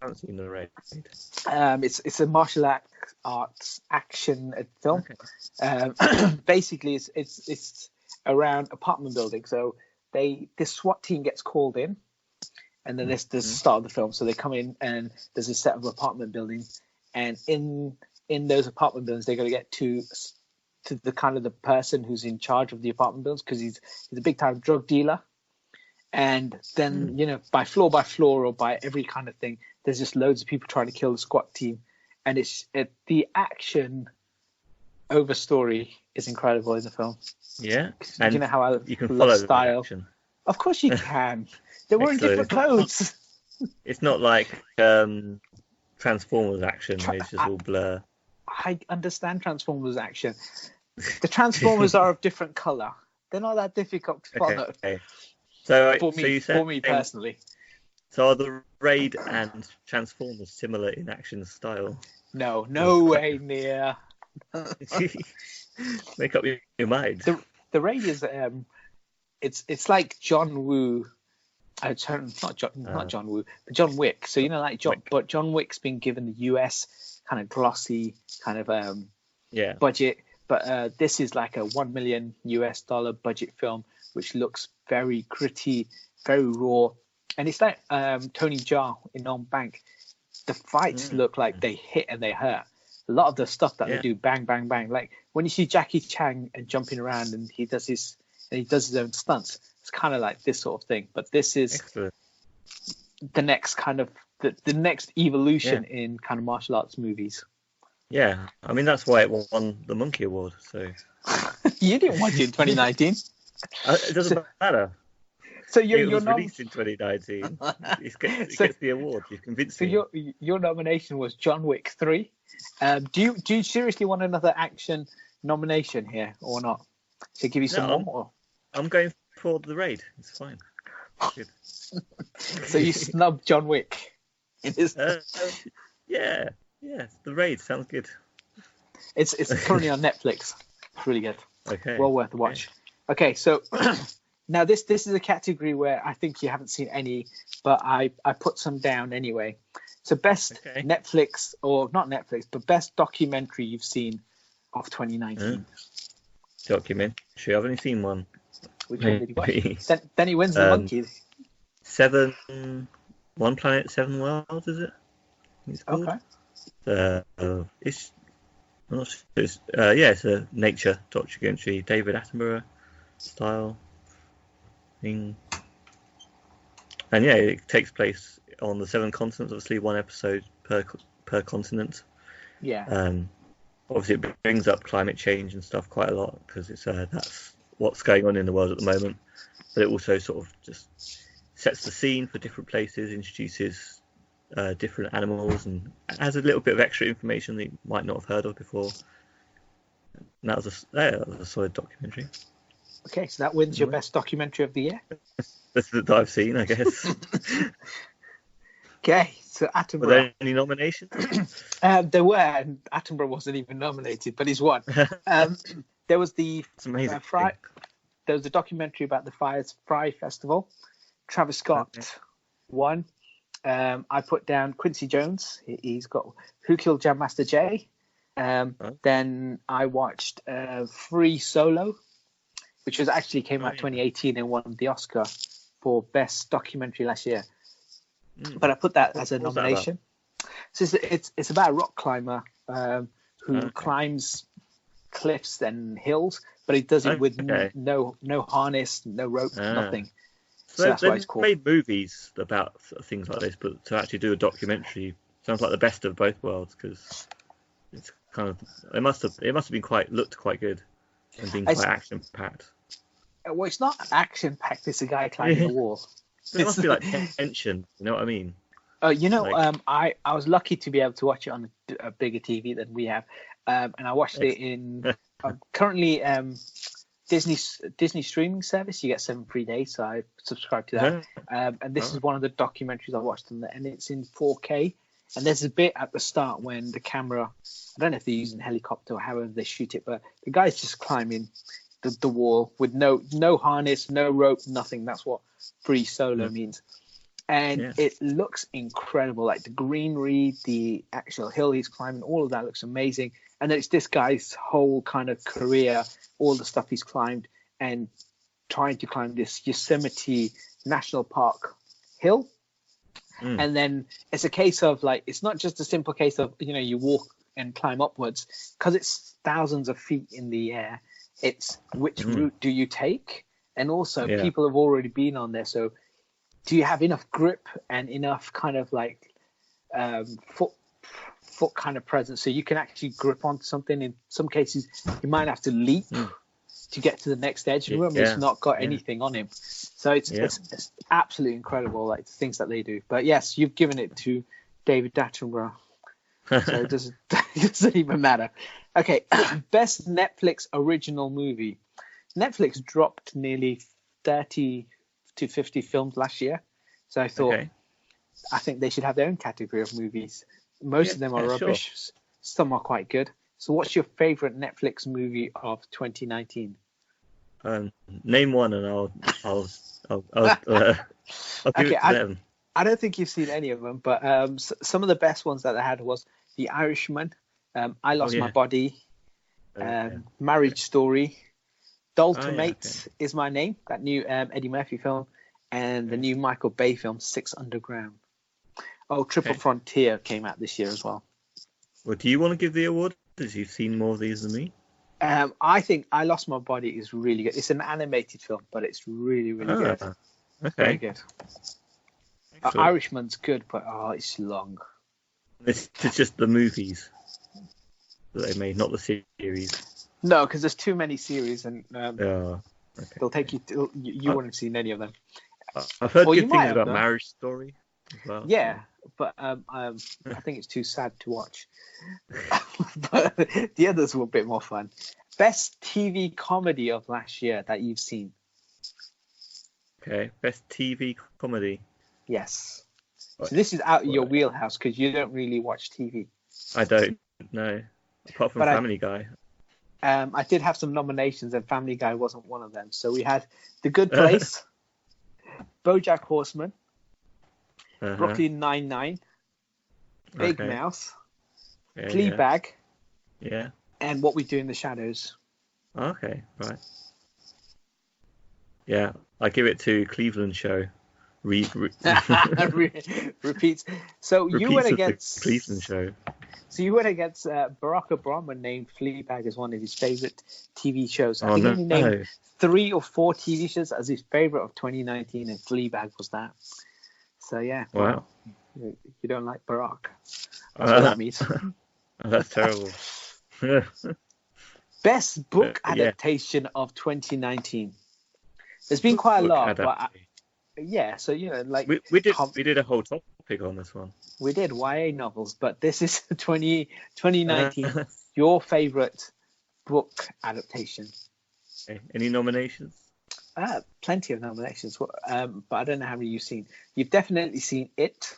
S1: I haven't seen The Raid.
S2: It's a martial arts action film. Okay. Basically, it's around apartment buildings. So this SWAT team gets called in, and then this is the start of the film. So they come in, and there's a set of apartment buildings, and in those apartment buildings, they're going to get to the kind of the person who's in charge of the apartment buildings because he's a big time drug dealer. And then, by floor or by every kind of thing, there's just loads of people trying to kill the SWAT team. And the action over story is incredible in the film.
S1: Yeah.
S2: And you know how
S1: you can
S2: love
S1: follow
S2: style.
S1: The action.
S2: Of course you can. They're wearing different clothes.
S1: It's not like Transformers action, where it's just all blur.
S2: I understand Transformers action. The Transformers are of different colour. They're not that difficult to follow. Okay.
S1: For
S2: me personally.
S1: So are the Raid and Transformers similar in action style?
S2: No way near.
S1: Make up your mind.
S2: The Raid is it's like John Woo. Not John Woo, but John Wick. So but John Wick's been given the US kind of glossy kind of budget, but this is like a $1 million US budget film, which looks very gritty, very raw, and it's like Tony Jaa in On Bank. The fights look like they hit and they hurt. A lot of the stuff that they do, bang, bang, bang. Like when you see Jackie Chan and jumping around and he does his own stunts, it's kind of like this sort of thing. But this is the next kind of the next evolution in kind of martial arts movies. Yeah,
S1: I mean that's why it won the Monkey Award. So
S2: you didn't watch it in 2019.
S1: It doesn't matter.
S2: So
S1: it was released in 2019. It gets the award. You've convinced me.
S2: So your nomination was John Wick 3. Do you seriously want another action nomination here or not? To give you some more?
S1: I'm going for The Raid. It's fine. Good.
S2: So you snubbed John Wick.
S1: Yeah. The Raid sounds good.
S2: It's currently on Netflix. It's really good.
S1: Okay.
S2: Well worth the watch. Okay, so now this is a category where I think you haven't seen any, but I put some down anyway. So best Netflix, or not Netflix, but best documentary you've seen of 2019.
S1: documentary. I've only seen one.
S2: Which one did you watch? Then he wins the monkeys.
S1: One Planet, Seven Worlds, is it? It's called.
S2: Okay.
S1: It's I'm not sure. It's a nature documentary, David Attenborough style thing. And yeah, it takes place on the 7 continents. Obviously, one episode per continent.
S2: Yeah.
S1: Obviously, it brings up climate change and stuff quite a lot because it's that's what's going on in the world at the moment. But it also sort of just sets the scene for different places, introduces different animals, and has a little bit of extra information that you might not have heard of before. And that was a solid documentary.
S2: Okay, so that wins your best documentary of the year.
S1: That's that I've seen, I guess.
S2: Okay, so Attenborough.
S1: Were there any nominations?
S2: There were, and Attenborough wasn't even nominated, but he's won. There was the
S1: amazing.
S2: There was a documentary about the Fry Festival. Travis Scott won. I put down Quincy Jones. He's got Who Killed Jam Master Jay. Then I watched Free Solo, which was actually came out 2018 and won the Oscar for Best Documentary last year. But I put that as a nomination. So it's about a rock climber who climbs cliffs and hills, but he does it with no harness, no rope, nothing. So that's why it's called.
S1: Made movies about things like this, but to actually do a documentary sounds like the best of both worlds because it's kind of it must have been looked quite good and been quite action packed.
S2: Well, it's not action packed. It's a guy climbing a wall.
S1: It must be like tension. You know what I mean?
S2: I was lucky to be able to watch it on a bigger TV than we have, and I watched it in currently Disney streaming service. You get 7 free days, so I subscribed to that. And this is one of the documentaries I watched on there, and it's in 4K. And there's a bit at the start when the camera, I don't know if they're using a helicopter or however they shoot it, but the guy's just climbing the wall with no harness, no rope, nothing. That's what free solo means. And it looks incredible. Like the greenery, the actual hill he's climbing, all of that looks amazing. And then it's this guy's whole kind of career, all the stuff he's climbed and trying to climb this Yosemite National Park hill. And then it's a case of like, it's not just a simple case of, you walk and climb upwards because it's thousands of feet in the air. It's which route do you take? And also people have already been on there. So do you have enough grip and enough kind of like foot kind of presence so you can actually grip onto something? In some cases, you might have to leap to get to the next edge. Remember, he's not got anything on him. So it's absolutely incredible, like the things that they do. But yes, you've given it to David Attenborough. So it doesn't even matter. Okay, best Netflix original movie. Netflix dropped nearly 30 to 50 films last year. So I thought, I think they should have their own category of movies. Most of them are rubbish. Sure. Some are quite good. So what's your favorite Netflix movie of 2019?
S1: Name one and I'll give it to them.
S2: I don't think you've seen any of them, but some of the best ones that I had was The Irishman, I Lost My Body, Marriage Story, Doltomate Is My Name, that new Eddie Murphy film, and the new Michael Bay film, Six Underground. Triple Frontier came out this year as well.
S1: Well, do you want to give the award? Because you've seen more of these than me.
S2: I think I Lost My Body is really good. It's an animated film, but it's really, really good.
S1: Okay.
S2: Very good. Irishman's good, but it's long.
S1: It's just the movies that they made, not the series.
S2: No, because there's too many series, and they'll take you. You wouldn't have seen any of them.
S1: I've heard good things about Marriage Story as well.
S2: Yeah, but I think it's too sad to watch. But the others were a bit more fun. Best TV comedy of last year that you've seen.
S1: Okay, best TV comedy.
S2: Yes. So this is out of your wheelhouse because you don't really watch TV.
S1: I don't, no. Apart from Family Guy.
S2: I did have some nominations and Family Guy wasn't one of them. So we had The Good Place, BoJack Horseman, Brooklyn Nine-Nine, Big Mouth, Fleabag, and What We Do in the Shadows.
S1: Okay, right. Yeah, I give it to Cleveland Show.
S2: Repeats. So you went
S1: Repeats of the Cleveland
S2: against.
S1: Show.
S2: So you went against Barack Obama named Fleabag as one of his favorite TV shows. I
S1: Oh
S2: think
S1: no,
S2: he named 3 or 4 TV shows as his favorite of 2019, and Fleabag was that. So yeah,
S1: wow,
S2: well, you don't like Barack. That's what that means.
S1: that's terrible.
S2: Best book
S1: Yeah,
S2: adaptation of 2019. There's been quite a
S1: book
S2: lot, but
S1: adaptation.
S2: yeah. So like
S1: We did a whole topic on this one.
S2: we did YA novels, but this is 2019.
S1: Okay.
S2: Your favorite book adaptation?
S1: Any nominations?
S2: Plenty of nominations, but I don't know how many you've seen. You've definitely seen It,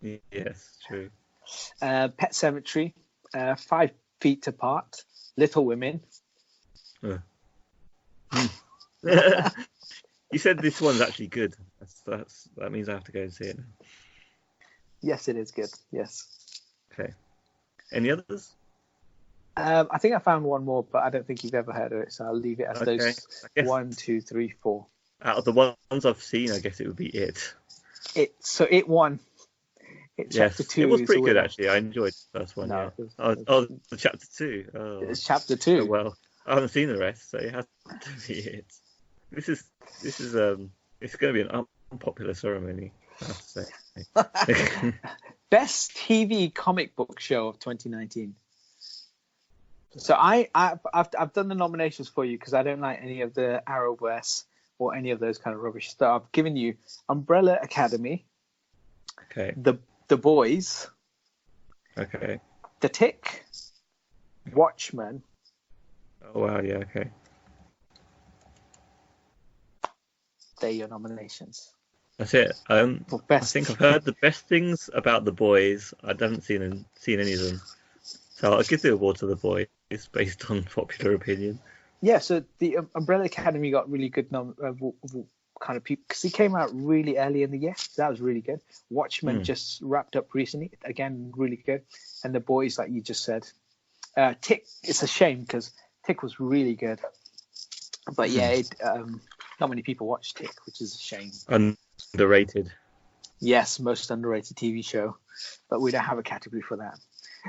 S1: Yes, true.
S2: Pet Cemetery, 5 Feet Apart, Little Women.
S1: You said this one's actually good. That means I have to go and see it now.
S2: Yes, it is good. Yes.
S1: Okay. Any others?
S2: I think I found one more, but I don't think you've ever heard of it, so I'll leave it as
S1: Okay.
S2: those
S1: I guess
S2: 1, 2, 3, 4.
S1: out of the ones I've seen, I guess it would be It.
S2: It won. Chapter 2.
S1: It was pretty good
S2: winner.
S1: actually. I enjoyed the first one.
S2: No,
S1: Yeah. The chapter 2. Oh,
S2: It's chapter 2.
S1: well, I haven't seen the rest, so it has to be It. This is it's going to be an unpopular ceremony, I have to say.
S2: Best TV comic book show of 2019. So I've done the nominations for you because I don't like any of the Arrowverse or any of those kind of rubbish. So I've given you Umbrella Academy,
S1: Okay.
S2: The Boys,
S1: Okay.
S2: The Tick, Watchmen.
S1: Oh wow. Yeah. Okay.
S2: They're your nominations.
S1: That's it. I
S2: Best.
S1: think I've heard the best things about The Boys. I haven't seen any of them, so I'll give the award to The Boys based on popular opinion.
S2: Yeah, so the Umbrella Academy got really good kind of people because it came out really early in the year. So that was really good. Watchmen just wrapped up recently. Again, really good. And The Boys, like you just said. Tick, it's a shame because Tick was really good. But yeah, not many people watch Tick, which is a shame.
S1: Underrated.
S2: Yes, most underrated TV show. But we don't have a category for that.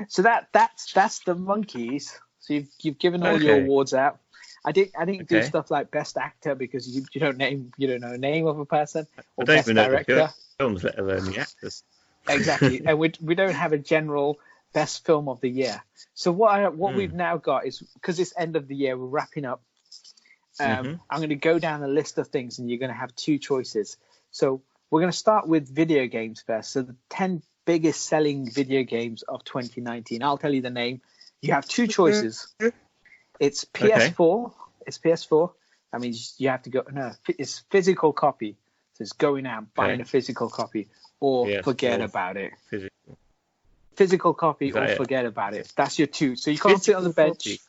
S2: So that's the Monkeys. So you've given all your awards out. I didn't do stuff like best actor because you don't know a name of a person, or
S1: I don't
S2: best
S1: even know
S2: director.
S1: the films, let alone the actors.
S2: Exactly, and we don't have a general best film of the year. So what we've now got is, because it's end of the year, we're wrapping up. I'm going to go down a list of things, and you're going to have 2 choices. So we're going to start with video games first. So the 10 biggest selling video games of 2019. I'll tell you the name. You have 2 choices. It's PS4. Okay. It's PS4. That means you have to go. No, it's physical copy. So it's going out, buying a physical copy, or forget about it. Physical copy or forget about it. That's your 2. So you can't sit on the bench.
S1: Copy.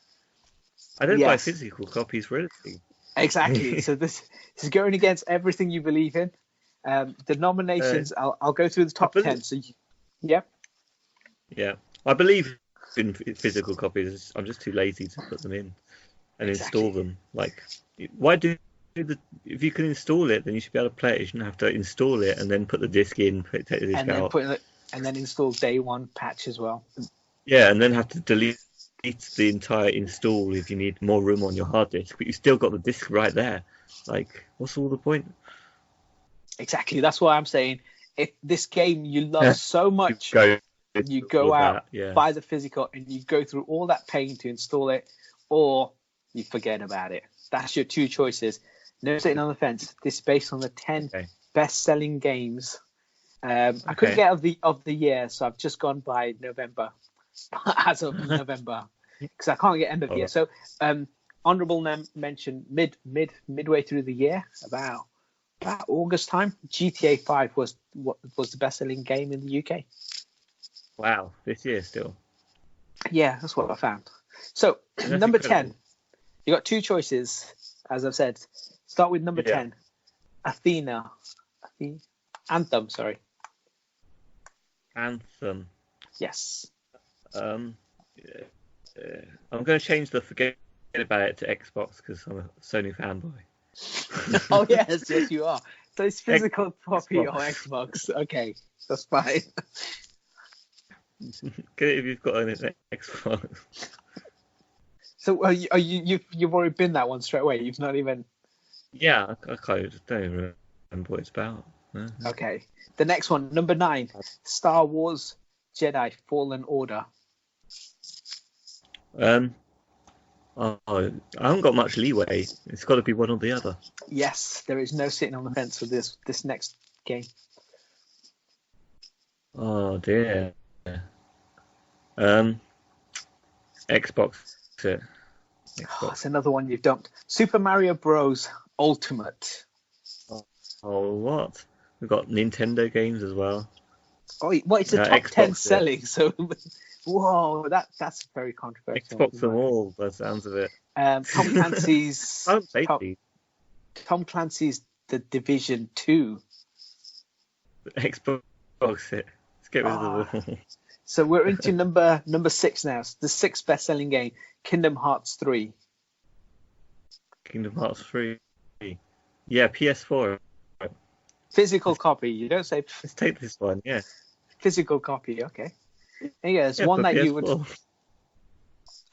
S1: I don't buy physical copies for anything.
S2: Exactly. So this is going against everything you believe in. The nominations, I'll go through the top 10. So, Yeah,
S1: I believe in physical copies. I'm just too lazy to put them in and install them. Like, why if you can install it, then you should be able to play it. You shouldn't have to install it and then put the disc in, take the disc out.
S2: And then install day 1 patch as well.
S1: Yeah, and then have to delete the entire install if you need more room on your hard disk, but you still got the disc right there. Like, what's all the point?
S2: Exactly. That's why I'm saying, if this game you love so much, you go out, buy the physical, and you go through all that pain to install it, or you forget about it. That's your 2 choices. No sitting on the fence. This is based on the 10 best-selling games. I couldn't get of the year, so I've just gone by November, as of November, because I can't get end of year. So honorable mention midway through the year, about August time, GTA 5 was the best-selling game in the UK.
S1: Wow, this year still.
S2: Yeah, that's what I found. So number 10, you got 2 choices, as I've said. Start with number 10, Anthem. Sorry.
S1: Anthem.
S2: Yes.
S1: I'm going to change the forget about it to Xbox because I'm a Sony fanboy.
S2: Oh yes, yes you are. So it's physical copy
S1: Xbox.
S2: or Xbox. Okay, that's fine.
S1: Get it if you've got an Xbox.
S2: So you've already been that one straight away. You've not even.
S1: Yeah, I kind of don't even remember what it's about. No.
S2: Okay. The next one, number 9, Star Wars Jedi Fallen Order.
S1: I haven't got much leeway. It's got to be one or the other.
S2: Yes, there is no sitting on the fence with this next game.
S1: Oh dear. Xbox. It.
S2: Oh, it's another one you've dumped. Super Mario Bros. Ultimate.
S1: Oh, what? We've got Nintendo games as well.
S2: Oh, well, it's a top
S1: Xbox
S2: 10 selling. So, whoa, that's very controversial.
S1: Xbox them all, by the sounds of it.
S2: Tom Clancy's.
S1: I haven't played these.
S2: Tom Clancy's The Division 2.
S1: Xbox it. Let's get rid of them all.
S2: So we're into number 6 now. The 6th best-selling game, Kingdom Hearts 3.
S1: Kingdom Hearts 3. Yeah, PS4.
S2: Physical copy. You don't say.
S1: Let's take this one. Yeah.
S2: Physical copy. Okay. Yeah, it's one that you would.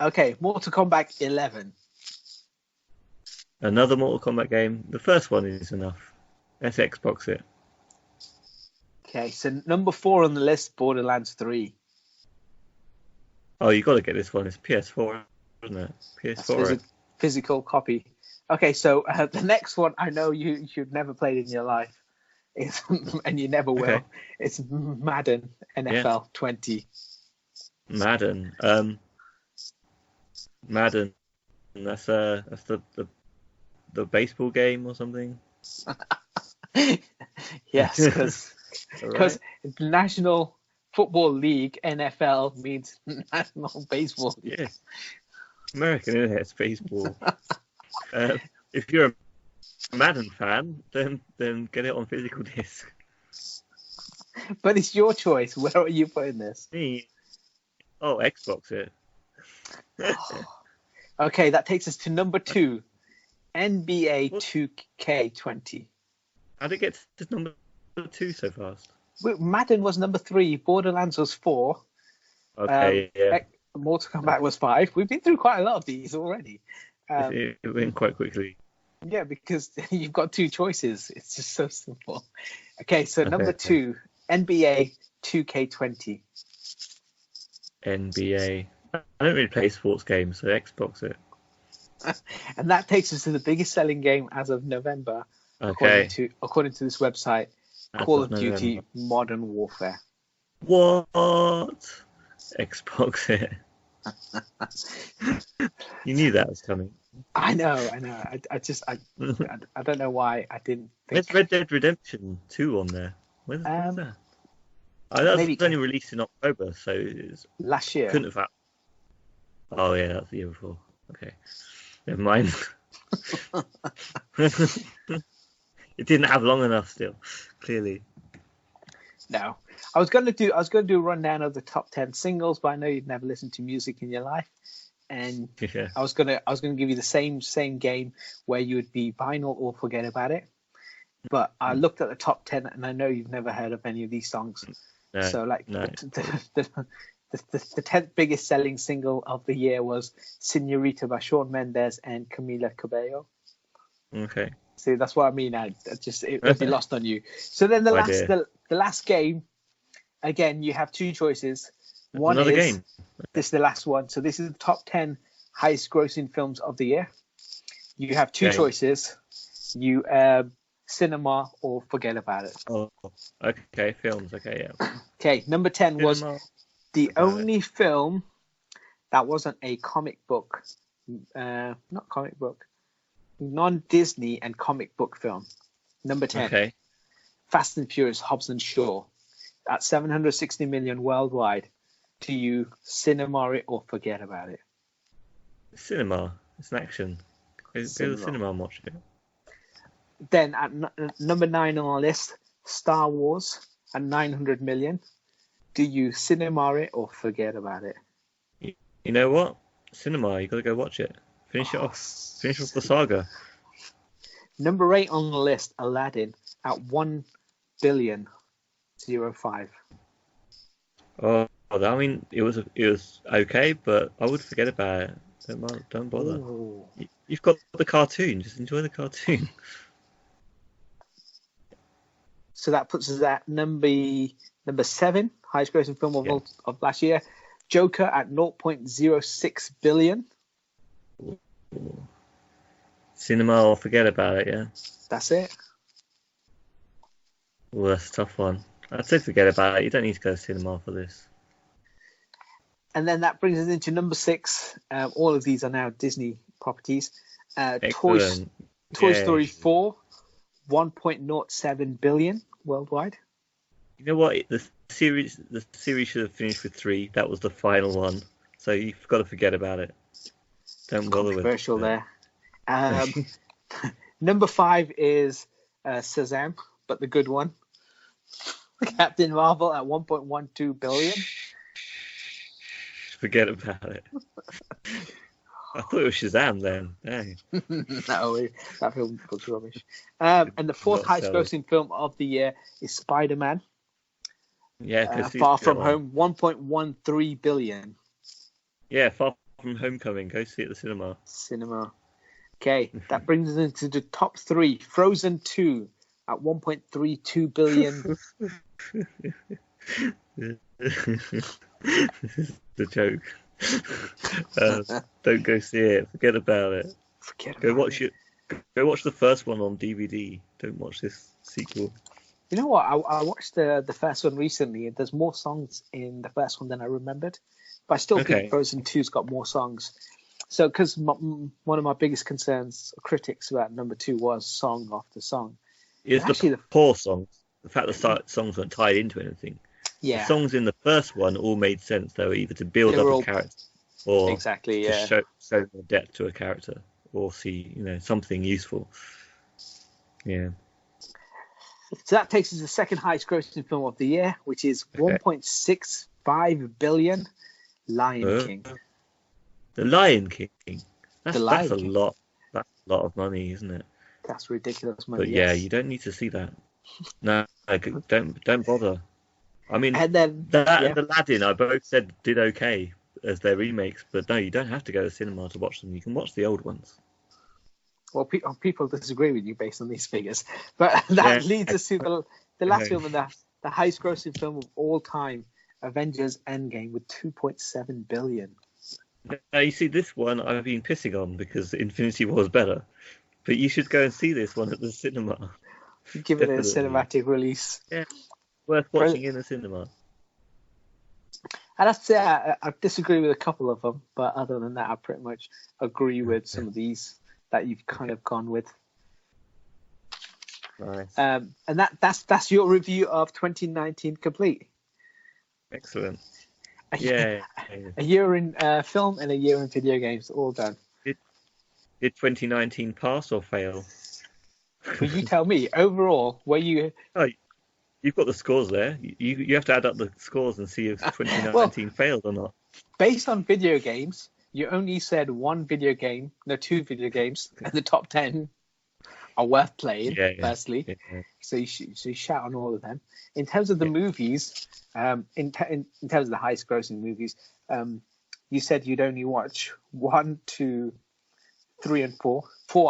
S2: Okay, Mortal Kombat 11.
S1: Another Mortal Kombat game. The first one is enough. Let's Xbox it.
S2: Okay, so number 4 on the list, Borderlands 3.
S1: Oh, you got to get this one. It's PS4, isn't it? PS4.
S2: Physical copy. Okay, so the next one I know you've never played in your life, is, and you never will. Okay. It's Madden NFL 20.
S1: Madden. Madden. That's the baseball game or something.
S2: Yes, because National Football League NFL means National Baseball League.
S1: Yeah, American Internet it's baseball. If you're a Madden fan, then get it on physical disc.
S2: But it's your choice. Where are you putting this?
S1: Me. Oh, Xbox it.
S2: Okay, that takes us to number 2, NBA 2K20.
S1: How did it get to number 2 so fast?
S2: Madden was number 3. Borderlands was 4.
S1: Okay, yeah.
S2: Mortal Kombat was 5. We've been through quite a lot of these already.
S1: It went quite quickly.
S2: Yeah, because you've got 2 choices. It's just so simple. Okay, so number 2, NBA 2K20.
S1: NBA. I don't really play sports games, so Xbox it.
S2: And that takes us to the biggest selling game as of November, according to this website, Call of Duty Modern Warfare.
S1: What? Xbox it. You knew that was coming.
S2: I know. I don't know why I didn't think.
S1: Where's Red Dead Redemption 2 on there? Where's that? That was only released in October, so it's
S2: last year.
S1: Couldn't have. Oh yeah, that's the year before. Okay, never mind. It didn't have long enough still, clearly.
S2: No, I was going to do a rundown of the top 10 singles, but I know you'd never listened to music in your life, and
S1: yeah.
S2: I was gonna give you the same game where you would be vinyl or forget about it. But I looked at the top 10, and I know you've never heard of any of these songs.
S1: No,
S2: so
S1: no.
S2: The 10th biggest selling single of the year was Señorita by Shawn Mendes and Camila Cabello.
S1: Okay.
S2: See, that's what I mean. It'll be lost on you. So then the last game, again, you have 2 choices. One
S1: Another
S2: is
S1: game.
S2: This is the last one. So this is the top 10 highest grossing films of the year. You have 2 choices. You cinema or forget about it.
S1: Oh, okay, films. Okay, yeah.
S2: Okay, number 10 was the only film that wasn't a comic book, not comic book, non-Disney and comic book film. Number 10.
S1: Okay.
S2: Fast and Furious, Hobbs and Shaw. At 760 million worldwide. Do you cinema it or forget about it?
S1: Cinema. It's an action. Go to the cinema and watch it.
S2: Then at number 9 on our list, Star Wars at 900 million. Do you cinema it or forget about it?
S1: You know what? Cinema, you got to go watch it. Finish it off. Finish off the saga.
S2: Number 8 on the list, Aladdin, at 1,000,000,005.
S1: Oh, I mean, it was okay, but I would forget about it. Don't bother.
S2: Ooh.
S1: You've got the cartoon. Just enjoy the cartoon.
S2: So that puts us at number 7, highest grossing film of last year. Joker at 0.06 billion.
S1: Cinema or forget about it, yeah.
S2: That's it.
S1: Well, that's a tough one. I'd say forget about it. You don't need to go to cinema for this.
S2: And then that brings us into number 6. All of these are now Disney properties. Toy Story 4, 1.07 billion worldwide.
S1: You know what? The series should have finished with 3. That was the final one. So you've got to forget about it. Don't bother with it.
S2: Controversial there. Number 5 is Shazam, but the good one. Captain Marvel at 1.12 billion.
S1: Forget about it. I thought it was Shazam then. Dang.
S2: No, that film was rubbish. And the 4th highest grossing film of the year is Spider-Man.
S1: Yeah,
S2: Far From Home, 1.13 billion.
S1: Yeah, Far From Homecoming. Go see it at the cinema.
S2: Okay, that brings us into the top 3. Frozen 2 at 1.32 billion.
S1: This is the joke. Don't go see it. Forget about it. Go watch the first one on DVD. Don't watch this sequel.
S2: You know what? I watched the first one recently. There's more songs in the first one than I remembered, but I still think Frozen 2's got more songs. So, because one of my biggest concerns, critics about number 2 was song after song.
S1: It's actually the poor songs. The fact the songs weren't tied into anything.
S2: Yeah.
S1: The songs in the first one all made sense. They were either to build up a character or to show more depth to a character or see something useful. Yeah.
S2: So that takes us to the second highest grossing film of the year, which is 1.65 billion. Lion King.
S1: The Lion King. That's a lot. That's a lot of money, isn't it?
S2: That's ridiculous money.
S1: But yeah, you don't need to see that. No, don't bother. I mean, and Aladdin, I both said did okay as their remakes, but no, you don't have to go to cinema to watch them. You can watch the old ones.
S2: Well, people disagree with you based on these figures, but that leads us to the last film, and the highest grossing film of all time, Avengers Endgame, with 2.7 billion.
S1: Now, you see, this one I've been pissing on because Infinity War was better, but you should go and see this one at the cinema.
S2: Give it a cinematic release.
S1: Yeah, worth watching in the cinema.
S2: I'd have to say I disagree with a couple of them, but other than that, I pretty much agree with some of these that you've kind of gone with.
S1: Nice.
S2: And that's your review of 2019 complete.
S1: Excellent.
S2: A year in film and a year in video games, all done.
S1: Did 2019 pass or fail?
S2: Well, you tell me. Overall, were you?
S1: Oh, you've got the scores there. You have to add up the scores and see if 2019 failed or not.
S2: Based on video games, you only said two video games, and the top 10 are worth playing. Firstly, so you shout on all of them. In terms of the movies, in terms of the highest grossing movies, you said you'd only watch 1, 2, 3, and 4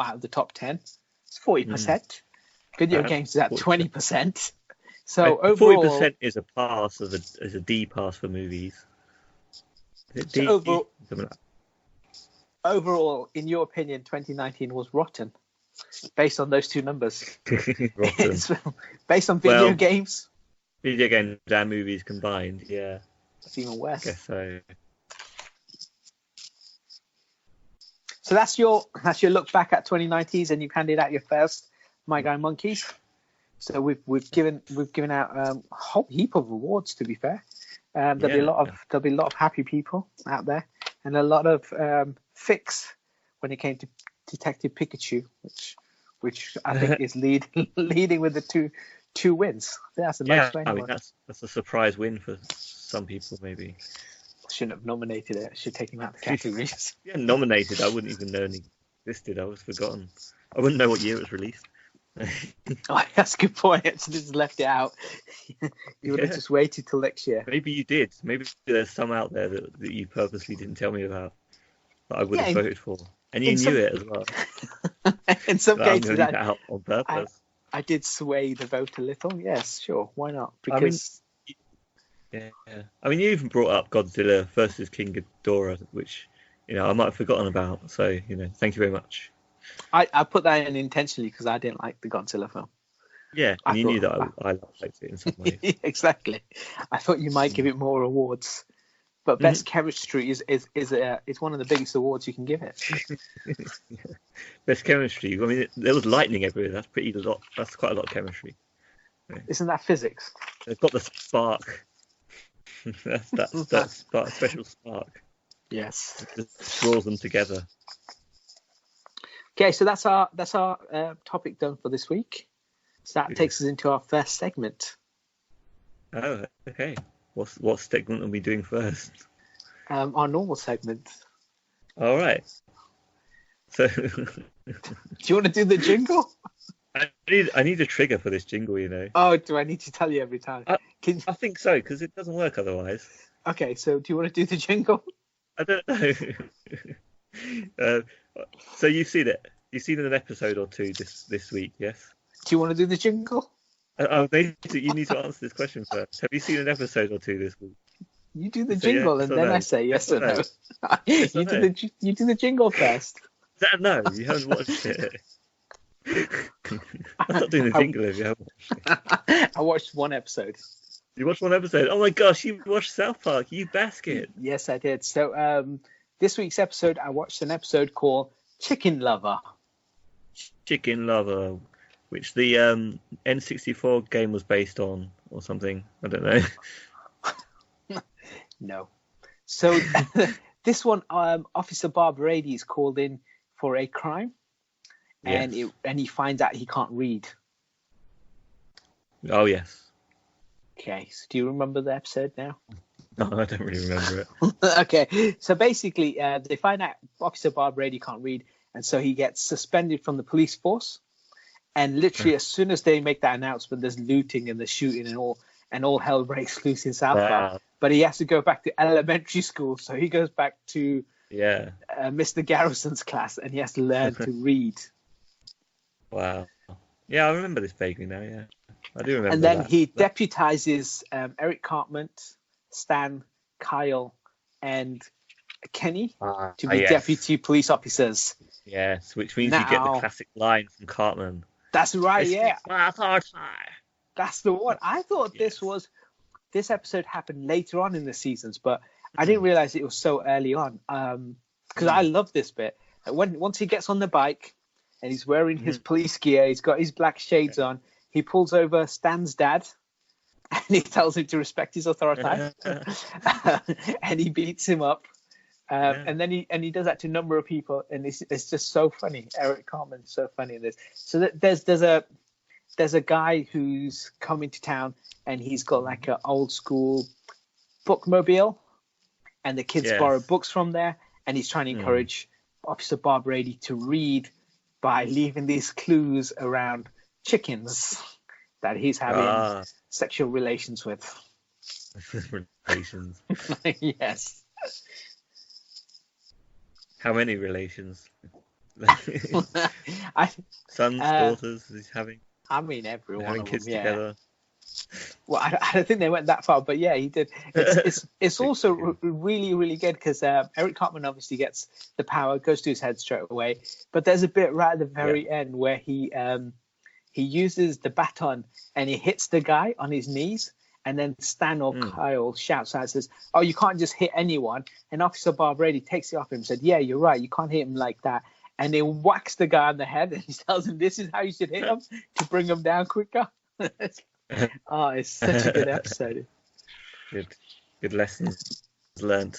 S2: out of the top 10. It's 40%. Video games is at 20%. So overall,
S1: 40% is a pass, is a D pass for movies.
S2: Overall, in your opinion, 2019 was rotten, based on those two numbers. Based on video games.
S1: Video games and movies combined, yeah.
S2: It's even worse.
S1: I guess so.
S2: So that's your look back at 2019, and you've handed out your first My Guy Monkeys. So we've given out a whole heap of awards. To be fair, there'll be a lot of happy people out there, and a lot of fix when it came to Detective Pikachu, which I think is leading with the two wins. I think that's the most.
S1: I mean that's a surprise win for some people maybe.
S2: Shouldn't have nominated it. I should take him out the categories.
S1: If you hadn't nominated, I wouldn't even know he existed. I was forgotten. I wouldn't know what year it was released.
S2: Oh, that's a good point. I just left it out. You would have just waited till next year.
S1: Maybe you did. Maybe there's some out there that you purposely didn't tell me about that I would have voted for. And you knew it as well.
S2: In some cases,
S1: out on purpose.
S2: I did sway the vote a little. Yes, sure. Why not? Because
S1: I mean, you even brought up Godzilla versus King Ghidorah, which I might have forgotten about. So thank you very much.
S2: I put that in intentionally because I didn't like the Godzilla film.
S1: Yeah, and you knew that I liked it in some ways.
S2: Exactly. I thought you might give it more awards, but best chemistry is one of the biggest awards you can give it.
S1: Best chemistry. I mean, there was lightning everywhere. That's That's quite a lot of chemistry. Yeah.
S2: Isn't that physics?
S1: They've got the spark. that special spark.
S2: Yes.
S1: It just draws them together.
S2: Okay, so that's our topic done for this week. So that takes us into our first segment.
S1: Oh, okay. What segment are we doing first?
S2: Our normal segment.
S1: All right. So,
S2: do you want to do the jingle?
S1: I need a trigger for this jingle,
S2: Oh, do I need to tell you every time?
S1: I think so, because it doesn't work otherwise.
S2: Okay, so do you want to do the jingle?
S1: I don't know. So you've seen it? You've seen an episode or two this week, yes?
S2: Do you want to do the jingle?
S1: You need to answer this question first. Have you seen an episode or two this week?
S2: You do the jingle, and then I say yes or no. You do the jingle first.
S1: Is that a no? You haven't watched it. I'm not doing the jingle if you haven't watched it.
S2: I watched one episode.
S1: You watched one episode? Oh my gosh, you watched South Park, you basket.
S2: Yes, I did. So this week's episode, I watched an episode called Chicken Lover.
S1: Chicken Lover, which the N64 game was based on, or something. I don't know.
S2: No. So this one, Officer Bob Brady is called in for a crime, and he finds out he can't read.
S1: Oh yes.
S2: Okay, so do you remember the episode now?
S1: No, I don't really remember it.
S2: Okay, so basically, they find out Officer Bob Brady can't read, and so he gets suspended from the police force. And literally, as soon as they make that announcement, there's looting and there's shooting and all hell breaks loose in South Park. But he has to go back to elementary school, so he goes back to Mr. Garrison's class, and he has to learn to read.
S1: Wow. Yeah, I remember this vaguely now. Yeah, I do remember.
S2: And then he deputizes Eric Cartman, Stan, Kyle, and Kenny to be deputy police officers.
S1: Yes, which means you get the classic line from Cartman.
S2: That's right. That's the one. I thought this episode happened later on in the seasons, but I didn't realize it was so early on. Because I love this bit. Once he gets on the bike and he's wearing his police gear, he's got his black shades on. He pulls over Stan's dad, and he tells him to respect his authority, and he beats him up. And then he does that to a number of people, and it's just so funny. Eric Cartman's so funny in this. So there's a guy who's coming to town, and he's got like an old school bookmobile, and the kids borrow books from there, and he's trying to encourage Officer Bob Brady to read by leaving these clues around chickens that he's having sexual relations with.
S1: Relations.
S2: Yes.
S1: How many relations? Sons, daughters, he's having.
S2: I mean, everyone
S1: having kids together.
S2: Well, I don't think they went that far, but yeah, he did. It's also really, really good because Eric Cartman obviously gets the power, goes to his head straight away. But there's a bit right at the very end where he uses the baton and he hits the guy on his knees. And then Stan or Kyle shouts out and says, "Oh, you can't just hit anyone." And Officer Bob Brady takes it off him and said, "Yeah, you're right. You can't hit him like that." And they whacks the guy on the head and he tells him, "This is how you should hit him to bring him down quicker." It's such a good episode.
S1: Good lessons learned.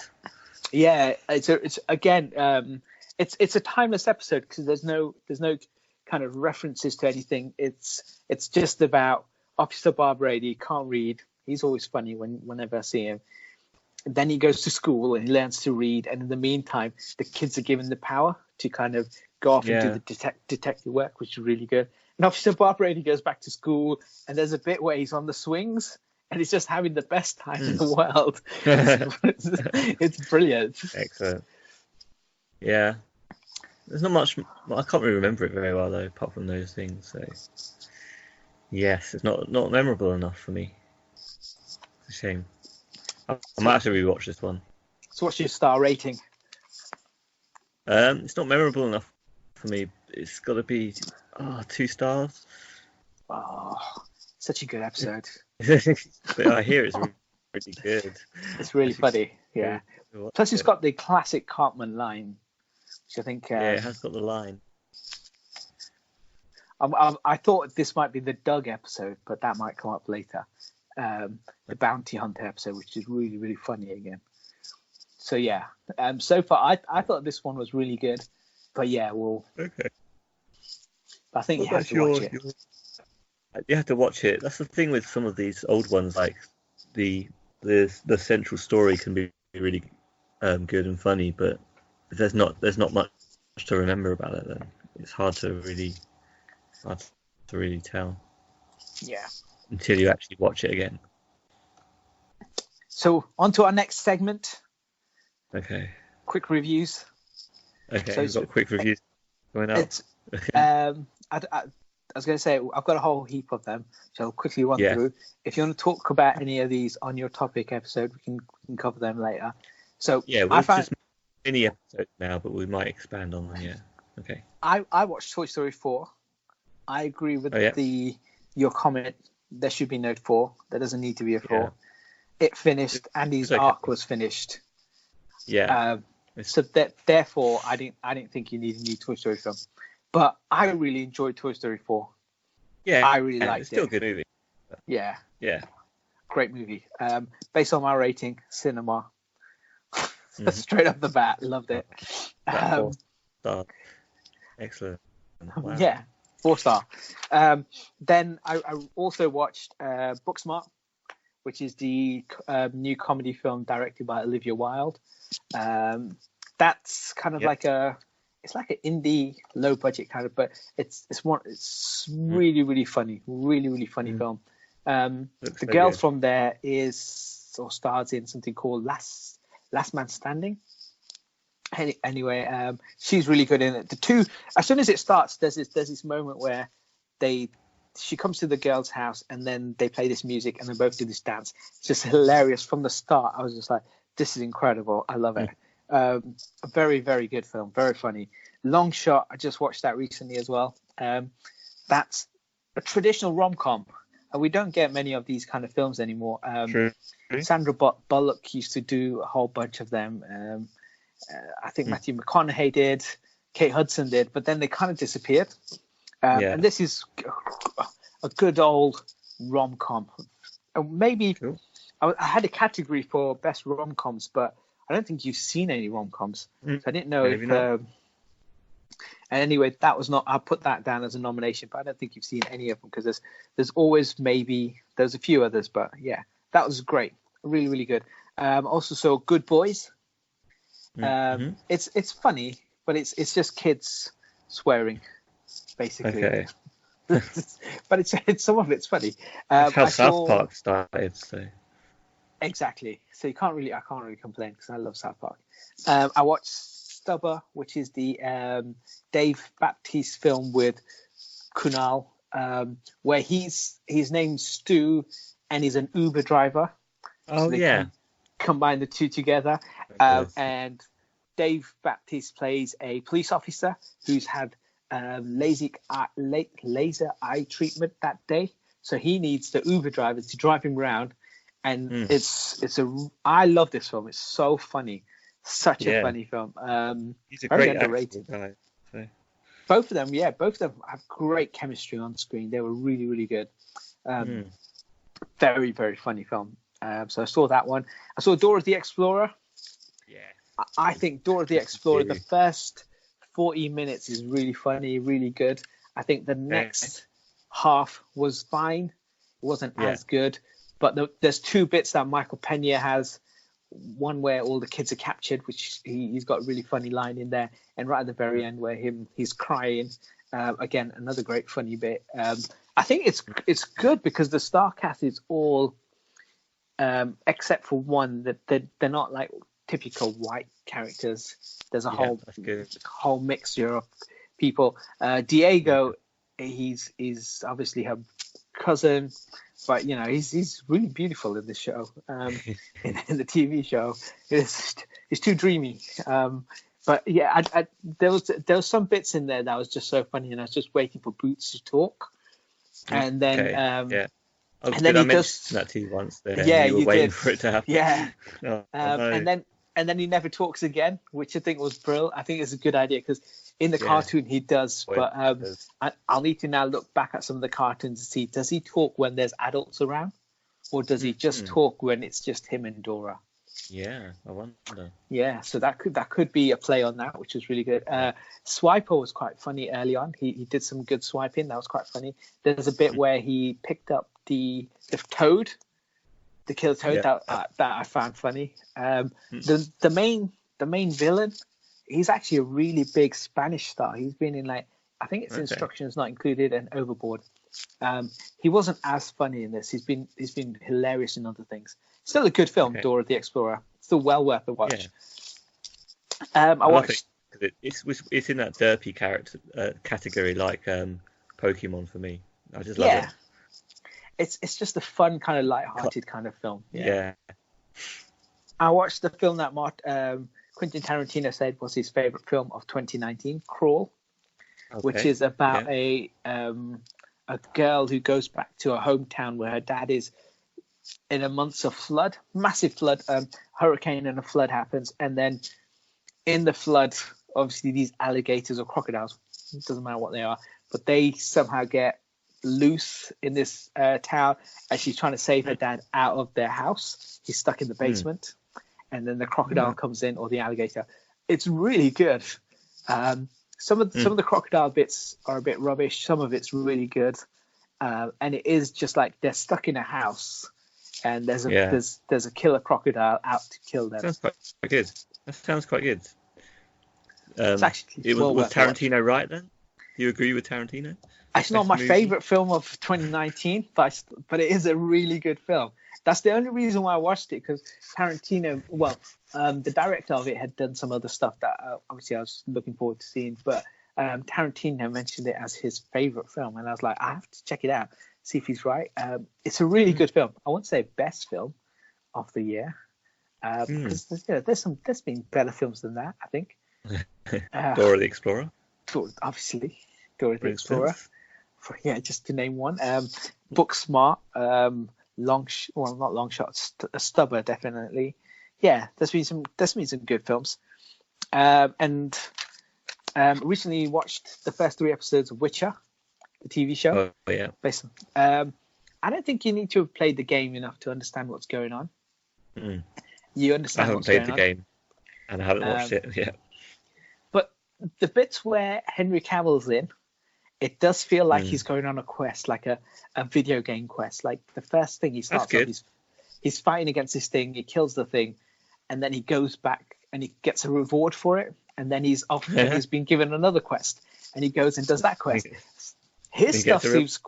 S2: Yeah, it's again, it's a timeless episode because there's no kind of references to anything. It's just about Officer Bob Brady can't read. He's always funny whenever I see him. then he goes to school and he learns to read. And in the meantime, the kids are given the power to kind of go off and do the detective work, which is really good. And Officer Barbrady goes back to school, and there's a bit where he's on the swings, and he's just having the best time in the world. It's brilliant.
S1: Excellent. Yeah. There's not much. I can't really remember it very well, though, apart from those things. So, yes, it's not memorable enough for me. It's a shame. I might have to rewatch this one.
S2: So what's your star rating?
S1: It's not memorable enough for me. It's got to be 2 stars.
S2: Oh, such a good episode.
S1: But I hear it's really good.
S2: It's really funny, yeah. Plus, it's got the classic Cartman line, which I think...
S1: yeah, it has got the line.
S2: I thought this might be the Doug episode, but that might come up later. The Bounty Hunter episode, which is really, really funny again. So, yeah. So far, I thought this one was really good. But, yeah, well... Okay. I think you have to watch it.
S1: You have to watch it. That's the thing with some of these old ones, like the central story can be really good and funny, but if there's not much to remember about it, then it's hard to really tell.
S2: Yeah.
S1: Until you actually watch it again.
S2: So on to our next segment.
S1: Okay.
S2: Quick reviews.
S1: Okay, so we've got quick reviews going up.
S2: I was going to say, I've got a whole heap of them, which I'll quickly run through. If you want to talk about any of these on your topic episode, we can cover them later. So
S1: yeah, we'll just mini episode now, but we might expand on them. Yeah. Okay.
S2: I watched Toy Story 4. I agree with your comment. There should be no 4. There doesn't need to be a 4. Yeah. It finished. Andy's arc was finished.
S1: Yeah.
S2: So therefore, I didn't think you need a new Toy Story film. But I really enjoyed Toy Story 4.
S1: Yeah,
S2: I really liked it.
S1: It's still a good movie.
S2: Yeah.
S1: Yeah.
S2: Great movie. Based on my rating, cinema. Straight off the bat, loved it.
S1: 4 star. Excellent. Wow.
S2: Yeah, 4 star. Then I also watched Booksmart, which is the new comedy film directed by Olivia Wilde. That's kind of like it's like an indie, low budget kind of, but it's really, really funny, really funny film. The girl from there stars in something called Last Man Standing. Anyway, she's really good in it. As soon as it starts, there's this moment where she comes to the girl's house and then they play this music and they both do this dance. It's just hilarious from the start. I was just like, this is incredible. I love it. A very, very good film. Very funny. Long Shot. I just watched that recently as well. That's a traditional rom-com. We don't get many of these kind of films anymore.
S1: True.
S2: Sandra Bullock used to do a whole bunch of them. I think Matthew McConaughey did. Kate Hudson did. But then they kind of disappeared. And this is a good old rom-com. Maybe I had a category for best rom-coms, but I don't think you've seen any rom-coms. So I didn't know if... and anyway, that was not... I'll put that down as a nomination, but I don't think you've seen any of them because there's always there's a few others, but yeah, that was great. Really, really good. Also saw Good Boys. It's funny, but it's just kids swearing, basically.
S1: Okay.
S2: But it's some of it's funny.
S1: That's how South Park started, so...
S2: Exactly. So I can't really complain because I love South Park. I watched Stubber, which is the Dave Baptiste film with Kunal, where his name's Stu and he's an Uber driver.
S1: Oh, so
S2: combine the two together. And Dave Baptiste plays a police officer who's had laser eye treatment that day. So he needs the Uber driver to drive him around. And I love this film. It's so funny. Such a funny film.
S1: He's a great underrated guy. So.
S2: Both of them have great chemistry on screen. They were really, really good. Very, very funny film. So I saw that one. I saw Dora the Explorer. Yeah. I think Dora the Explorer, the first 40 minutes is really funny, really good. I think the next half was fine. It wasn't as good. But there's 2 bits that Michael Pena has one where all the kids are captured, which he's got a really funny line in there, and right at the very end where he's crying. Again, another great funny bit. I think it's good because the star cast is all, except for one, that they're not like typical white characters. There's a whole mixture of people. Diego, he's obviously her cousin, but you know he's really beautiful in this show. In the TV show, it's too dreamy. But yeah, there was some bits in there that was just so funny, and I was just waiting for Boots to talk, and then
S1: yeah.
S2: And then
S1: I
S2: he
S1: mentioned
S2: does.
S1: that to you once. There,
S2: Yeah,
S1: you were
S2: you
S1: waiting
S2: did.
S1: for it to happen.
S2: Yeah.
S1: Oh, no.
S2: And then he never talks again, which I think was brilliant. I think it's a good idea because in the cartoon he does, but I'll need to now look back at some of the cartoons to see, does he talk when there's adults around, or does he just talk when it's just him and Dora?
S1: Yeah, I wonder.
S2: Yeah, so that could be a play on that, which was really good. Swiper was quite funny early on. He did some good swiping. That was quite funny. There's a bit where he picked up the toad, the killer toad, that I found funny. The main villain, he's actually a really big Spanish star. He's been in I think it's Instructions Not Included and Overboard. He wasn't as funny in this. He's been hilarious in other things. Still a good film, Dora the Explorer. Still well worth a watch.
S1: Yeah.
S2: I watched.
S1: It's in that derpy character category, like Pokemon for me. I just love it.
S2: It's just a fun kind of light-hearted kind of film.
S1: Yeah.
S2: I watched the film that Quentin Tarantino said was his favorite film of 2019, Crawl, which is about a girl who goes back to her hometown where her dad is in a month of flood, massive flood, hurricane and a flood happens, and then in the flood, obviously these alligators or crocodiles, it doesn't matter what they are, but they somehow get loose in this town, and she's trying to save her dad out of their house. He's stuck in the basement, and then the crocodile comes in, or the alligator. It's really good. Some of the crocodile bits are a bit rubbish. Some of it's really good, and it is just like they're stuck in a house, and there's a killer crocodile out to kill them.
S1: Sounds quite good. That sounds quite good.
S2: It's actually
S1: was Tarantino right then? Do you agree with Tarantino?
S2: It's not my favorite film of 2019, but it is a really good film. That's the only reason why I watched it, because Tarantino, the director of it had done some other stuff that obviously I was looking forward to seeing, but Tarantino mentioned it as his favorite film, and I was like, I have to check it out, see if he's right. It's a really good film. I won't say best film of the year, because there's been better films than that, I think.
S1: Dora the Explorer.
S2: Obviously, Dora the Explorer. Just to name one. Booksmart. Not long shot. Stubber, definitely. Yeah, there's been some good films. And recently watched the first 3 episodes of Witcher, the TV show.
S1: Oh yeah.
S2: Based on, I don't think you need to have played the game enough to understand what's going on. You understand.
S1: I haven't played the game, and I haven't watched it yet.
S2: But the bits where Henry Cavill's in, it does feel like he's going on a quest, like a video game quest. Like the first thing he starts off, he's fighting against this thing, he kills the thing, and then he goes back and he gets a reward for it, and then he's off and he's been given another quest, and he goes and does that quest. His stuff seems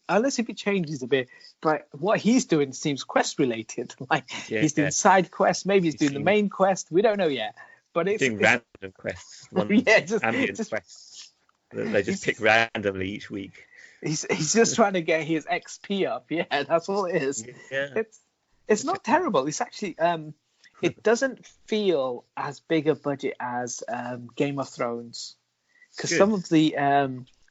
S2: unless if it changes a bit, but what he's doing seems quest related. Like he's doing side quests, maybe he's doing the main quest. We don't know yet. But it's
S1: doing random quests. Just quests. They just pick randomly each week.
S2: He's just trying to get his XP up. Yeah, that's all it is.
S1: Yeah.
S2: It's not terrible. It's actually it doesn't feel as big a budget as Game of Thrones, because some of the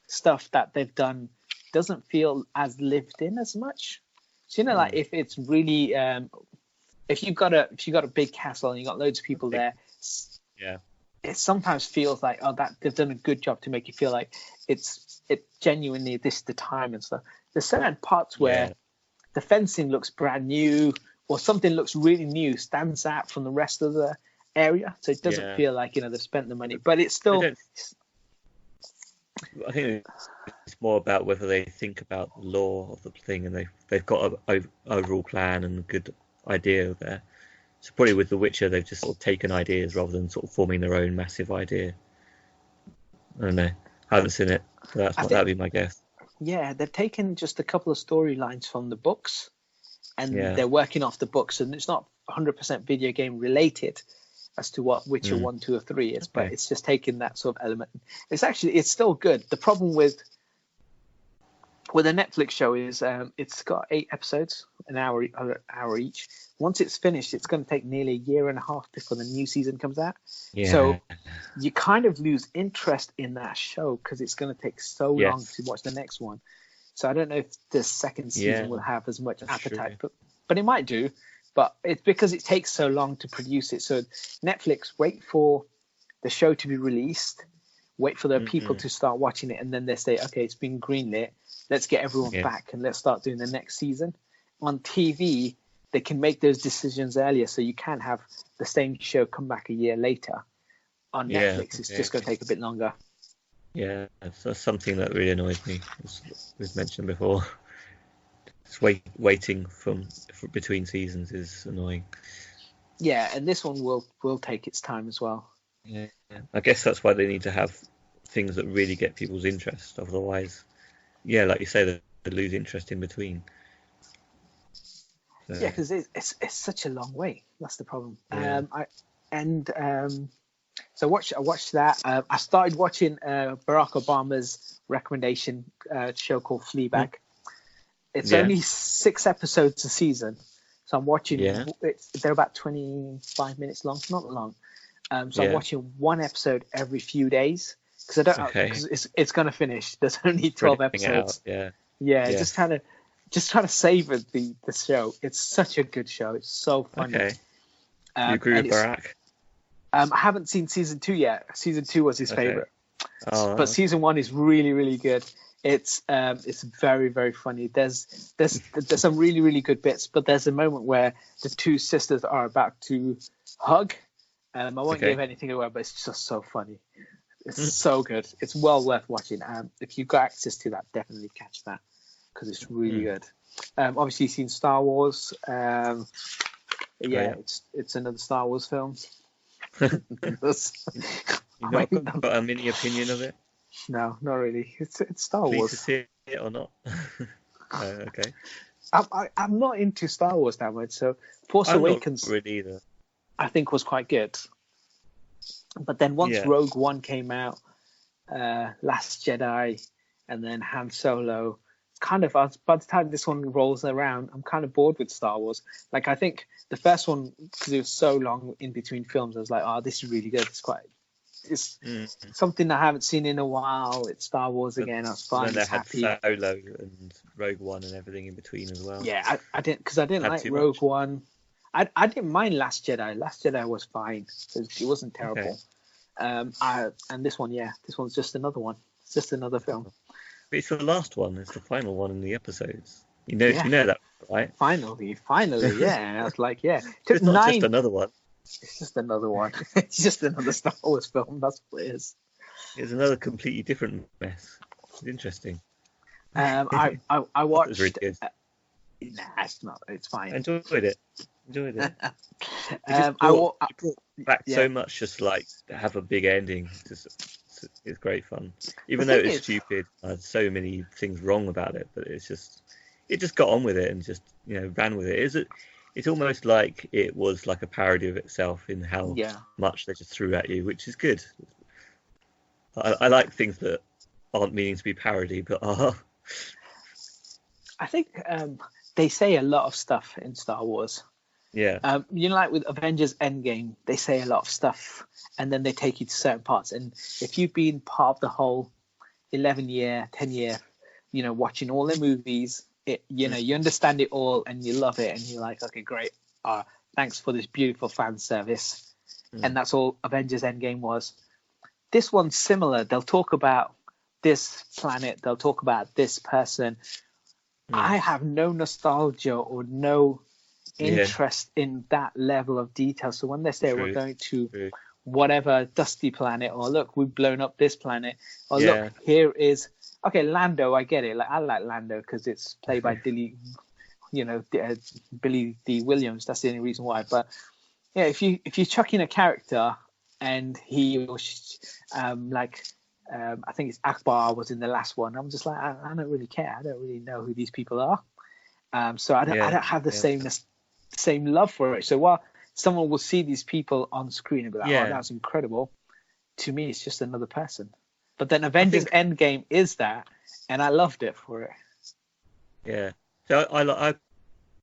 S2: stuff that they've done doesn't feel as lived in as much. So like if it's really if you've got a big castle and you've got loads of people there.
S1: Yeah,
S2: it sometimes feels like that they've done a good job to make you feel like it genuinely the time and stuff. There's certain parts where the fencing looks brand new, or something looks really new, stands out from the rest of the area, so it doesn't feel like they've spent the money, but it's still.
S1: I think it's more about whether they think about the lore of the thing, and they've got an overall plan and good idea there. So probably with The Witcher, they've just sort of taken ideas rather than sort of forming their own massive idea. I don't know. I haven't seen it, but that'd be my guess.
S2: Yeah, they've taken just a couple of storylines from the books, and
S1: Yeah.
S2: they're working off the books, and it's not 100% video game related as to what Witcher 1, 2, or 3 is, but it's just taking that sort of element. It's still good. The problem with a Netflix show is it's got 8 episodes, an hour each. Once it's finished, it's going to take nearly a year and a half before the new season comes out.
S1: Yeah.
S2: So you kind of lose interest in that show because it's going to take so long to watch the next one. So I don't know if the second season will have as much appetite, but it might do. But it's because it takes so long to produce it. So Netflix wait for the show to be released, wait for the people to start watching it, and then they say, okay, it's been greenlit. Let's get everyone back and let's start doing the next season. On TV, they can make those decisions earlier, so you can have the same show come back a year later. On Netflix, it's just going to take a bit longer.
S1: Yeah, that's something that really annoys me, as we've mentioned before. Just waiting between seasons is annoying.
S2: Yeah, and this one will take its time as well.
S1: Yeah, I guess that's why they need to have things that really get people's interest. Otherwise, yeah, like you say, they lose interest in between. So.
S2: Yeah, because it's such a long way. That's the problem.
S1: Yeah.
S2: So I watched that. I started watching Barack Obama's recommendation show called Fleabag. It's only 6 episodes a season, so I'm watching.
S1: Yeah.
S2: They're about 25 minutes long, not long. So I'm watching one episode every few days because I don't because it's gonna finish. There's only 12 episodes. Yeah. Just trying to savor the show. It's such a good show. It's so funny.
S1: Okay. You agree with Barack?
S2: I haven't seen season 2 yet. Season 2 was his favorite, but season 1 is really, really good. It's very, very funny. There's some really, really good bits, but there's a moment where the 2 sisters are about to hug. I won't give anything away, but it's just so funny. It's so good. It's well worth watching. If you've got access to that, definitely catch that because it's really good. Obviously, you've seen Star Wars. It's another Star Wars film.
S1: You've not got a mini opinion of it?
S2: No, not really. It's Star Wars.
S1: To see it or not? Okay.
S2: I'm not into Star Wars that much, so Force Awakens
S1: not really either.
S2: I think was quite good. But then once Rogue One came out, Last Jedi, and then Han Solo, kind of by the time this one rolls around, I'm kind of bored with Star Wars. Like I think the first one, because it was so long in between films, I was like, oh, this is really good. It's something I haven't seen in a while. It's Star Wars again. I was fine.
S1: And they had Solo and Rogue One and everything in between as well.
S2: Yeah, I didn't like Rogue One. I didn't mind Last Jedi. Last Jedi was fine. It wasn't terrible. Okay. And this one's just another one. It's just another film.
S1: But it's the last one. It's the final one in the episodes. You know that, right?
S2: Finally, yeah. I was like, yeah.
S1: It's not just another one.
S2: It's just another one. It's just another Star Wars film. That's what it is.
S1: It's another completely different mess. It's interesting.
S2: I watched. It was
S1: really good.
S2: Nah, it's not. It's fine.
S1: I enjoyed it. It brought back so much. Just like to have a big ending. It's great fun. Even though it's stupid, there's so many things wrong about it, but it just got on with it and just ran with it. It's almost like it was like a parody of itself in how much they just threw at you, which is good. I like things that aren't meaning to be parody, but are.
S2: I think they say a lot of stuff in Star Wars.
S1: Yeah.
S2: Like with Avengers Endgame, they say a lot of stuff and then they take you to certain parts. And if you've been part of the whole 11-year, 10-year, watching all the movies, you understand it all and you love it and you're like, okay, great. Thanks for this beautiful fan service. And that's all Avengers Endgame was. This one's similar. They'll talk about this planet. They'll talk about this person. I have no nostalgia or no interest in that level of detail. So when they say we're going to whatever dusty planet, or look, we've blown up this planet, or look, here is Lando. I get it. Like I like Lando because it's played by Billy D. Williams. That's the only reason why. But yeah, if you chuck in a character and he was I think it's Akbar was in the last one, I'm just like, I don't really care. I don't really know who these people are. So I don't have the same love for it. So while someone will see these people on screen and be like, oh, that's incredible, to me it's just another person. But then Avengers Endgame is that, and I loved it for it.
S1: Yeah. So I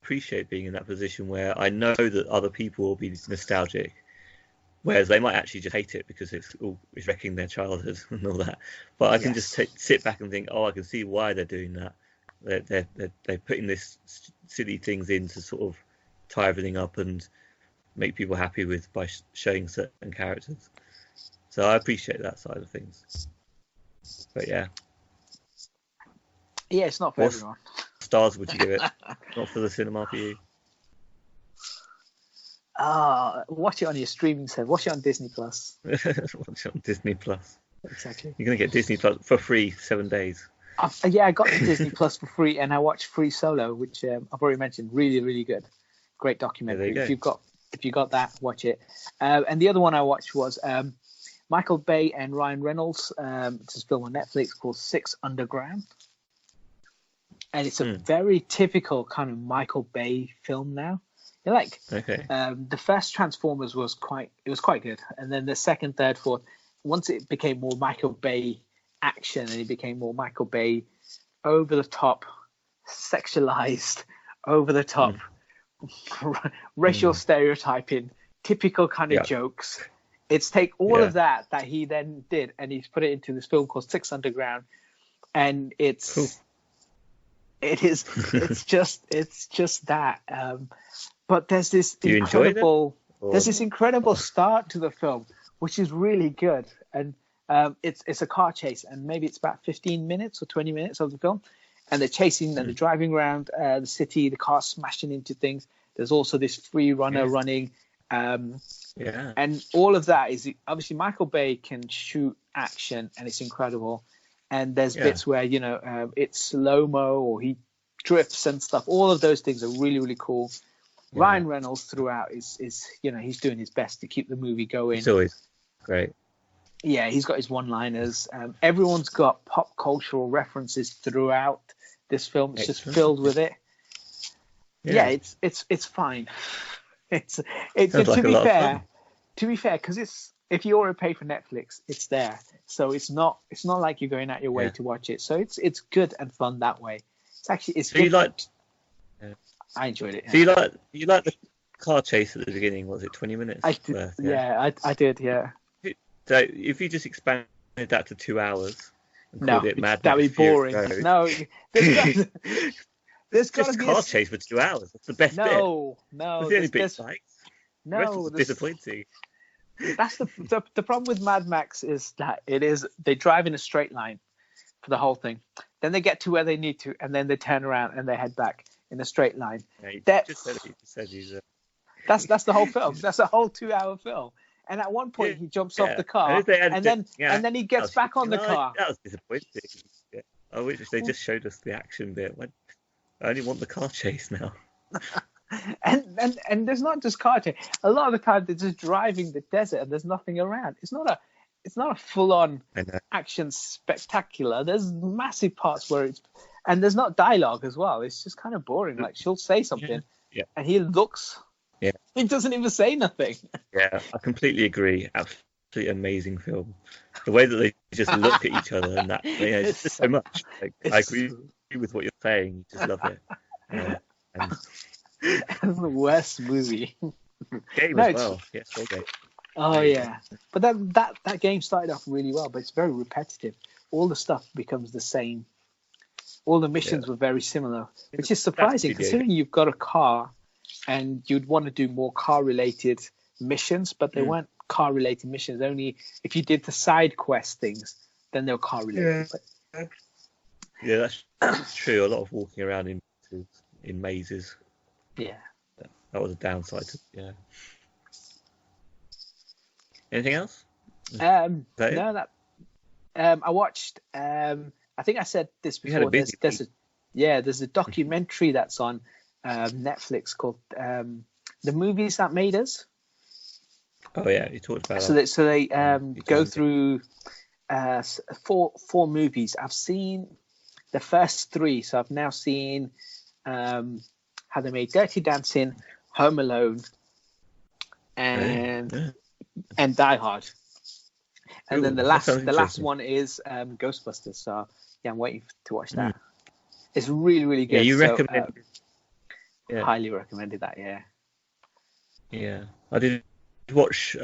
S1: appreciate being in that position where I know that other people will be nostalgic, whereas they might actually just hate it because it's wrecking their childhood and all that. But I can just sit back and think, I can see why they're doing that. They're putting this silly things in to sort of tie everything up and make people happy by showing certain characters. So I appreciate that side of things. But yeah,
S2: it's not for everyone.
S1: Stars would you give it? Not for the cinema for you?
S2: Watch it on your streaming service. Watch it on Disney Plus.
S1: Watch it on Disney Plus.
S2: Exactly.
S1: You're gonna get Disney Plus for free 7 days.
S2: I got the Disney Plus for free, and I watched Free Solo, which I've already mentioned. Really, really good. Great documentary.
S1: Yeah,
S2: if you got that, watch it. And the other one I watched was Michael Bay and Ryan Reynolds. It's a film on Netflix called Six Underground. And it's a very typical kind of Michael Bay film now. The first Transformers was quite good, and then the second, third, fourth, once it became more Michael Bay action and it became more Michael Bay over the top, sexualized, over the top, racial stereotyping, typical kind of jokes. It's take all of that he then did, and he's put it into this film called Six Underground, and it's. Cool. It's just that. But there's this incredible start to the film, which is really good. And it's a car chase, and maybe it's about 15 minutes or 20 minutes of the film. And they're chasing and they're driving around the city, the car smashing into things. There's also this free runner running. And all of that is obviously Michael Bay can shoot action, and it's incredible. And there's bits where, it's slow-mo or he drifts and stuff. All of those things are really, really cool. Yeah. Ryan Reynolds throughout is he's doing his best to keep the movie going.
S1: It's always great.
S2: Yeah, he's got his one-liners. Everyone's got pop cultural references throughout this film. It's just filled with it. Yeah, it's fine. It's to be fair, because if you already pay for Netflix, it's there. So it's not like you're going out your way to watch it. So it's good and fun that way. It's good. I enjoyed it.
S1: Yeah. So you like the car chase at the beginning? Was it 20 minutes?
S2: I did. I did. Yeah.
S1: So if you just expanded that to 2 hours and called it Mad Max,
S2: that'd be boring. No, there's got to be
S1: car chase for 2 hours. That's the best bit.
S2: No,
S1: that's the only bit like.
S2: No,
S1: disappointing.
S2: That's the problem with Mad Max is that they drive in a straight line for the whole thing. Then they get to where they need to, and then they turn around and they head back in a straight line.
S1: Yeah, you just said he's
S2: That's the whole film. That's a whole 2 hour film. And at one point he jumps off the car, and then he gets back on the car.
S1: That was disappointing. Yeah. I wish they just showed us the action bit. I only want the car chase now.
S2: and there's not just car chase. A lot of the time they're just driving the desert and there's nothing around. It's not a full on action spectacular. There's massive parts where and there's not dialogue as well. It's just kind of boring. Like she'll say something and he looks. Yeah. He doesn't even say nothing.
S1: Yeah, I completely agree. Absolutely amazing film. The way that they just look at each other and that, it's just so much. I agree with what you're saying. You just love it.
S2: It's the worst movie.
S1: Game as well. Yeah, so great.
S2: Oh yeah, but that game started off really well, but it's very repetitive. All the stuff becomes the same. All the missions were very similar, which is surprising considering you've got a car. And you'd want to do more car-related missions, but they weren't car-related missions. Only if you did the side quest things, then they were car-related.
S1: Yeah, that's true. A lot of walking around in mazes.
S2: Yeah,
S1: that was a downside. Anything else?
S2: I watched. I think I said this before. There's a documentary that's on Netflix called The Movies That Made Us.
S1: Oh yeah, you talked about
S2: So they go through four movies. I've seen the first three, so I've now seen how they made Dirty Dancing, Home Alone, and Die Hard. And then the last one is Ghostbusters. So yeah, I'm waiting to watch that. It's really, really good.
S1: Yeah, you recommend?
S2: Highly recommended that. Yeah.
S1: Yeah, I did watch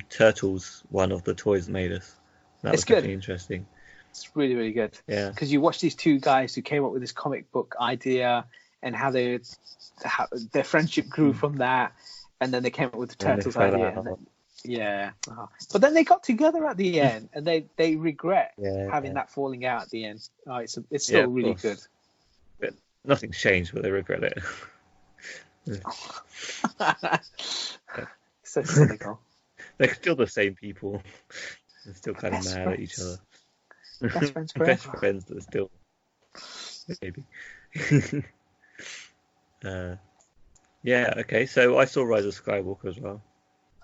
S1: Turtles, one of the toys that made us. That was definitely interesting.
S2: It's really, really good.
S1: Yeah.
S2: Because you watch these two guys who came up with this comic book idea and how their friendship grew from that, and then they came up with the Turtles idea. Yeah. But then they got together at the end, and they regret having that falling out at the end. Oh, it's still really good.
S1: But nothing's changed, but they regret it.
S2: So cynical.
S1: They're still the same people. They're still kind of mad at each other.
S2: Best friends forever.
S1: Best friends that are still maybe. Yeah. Okay. So I saw Rise of Skywalker as well.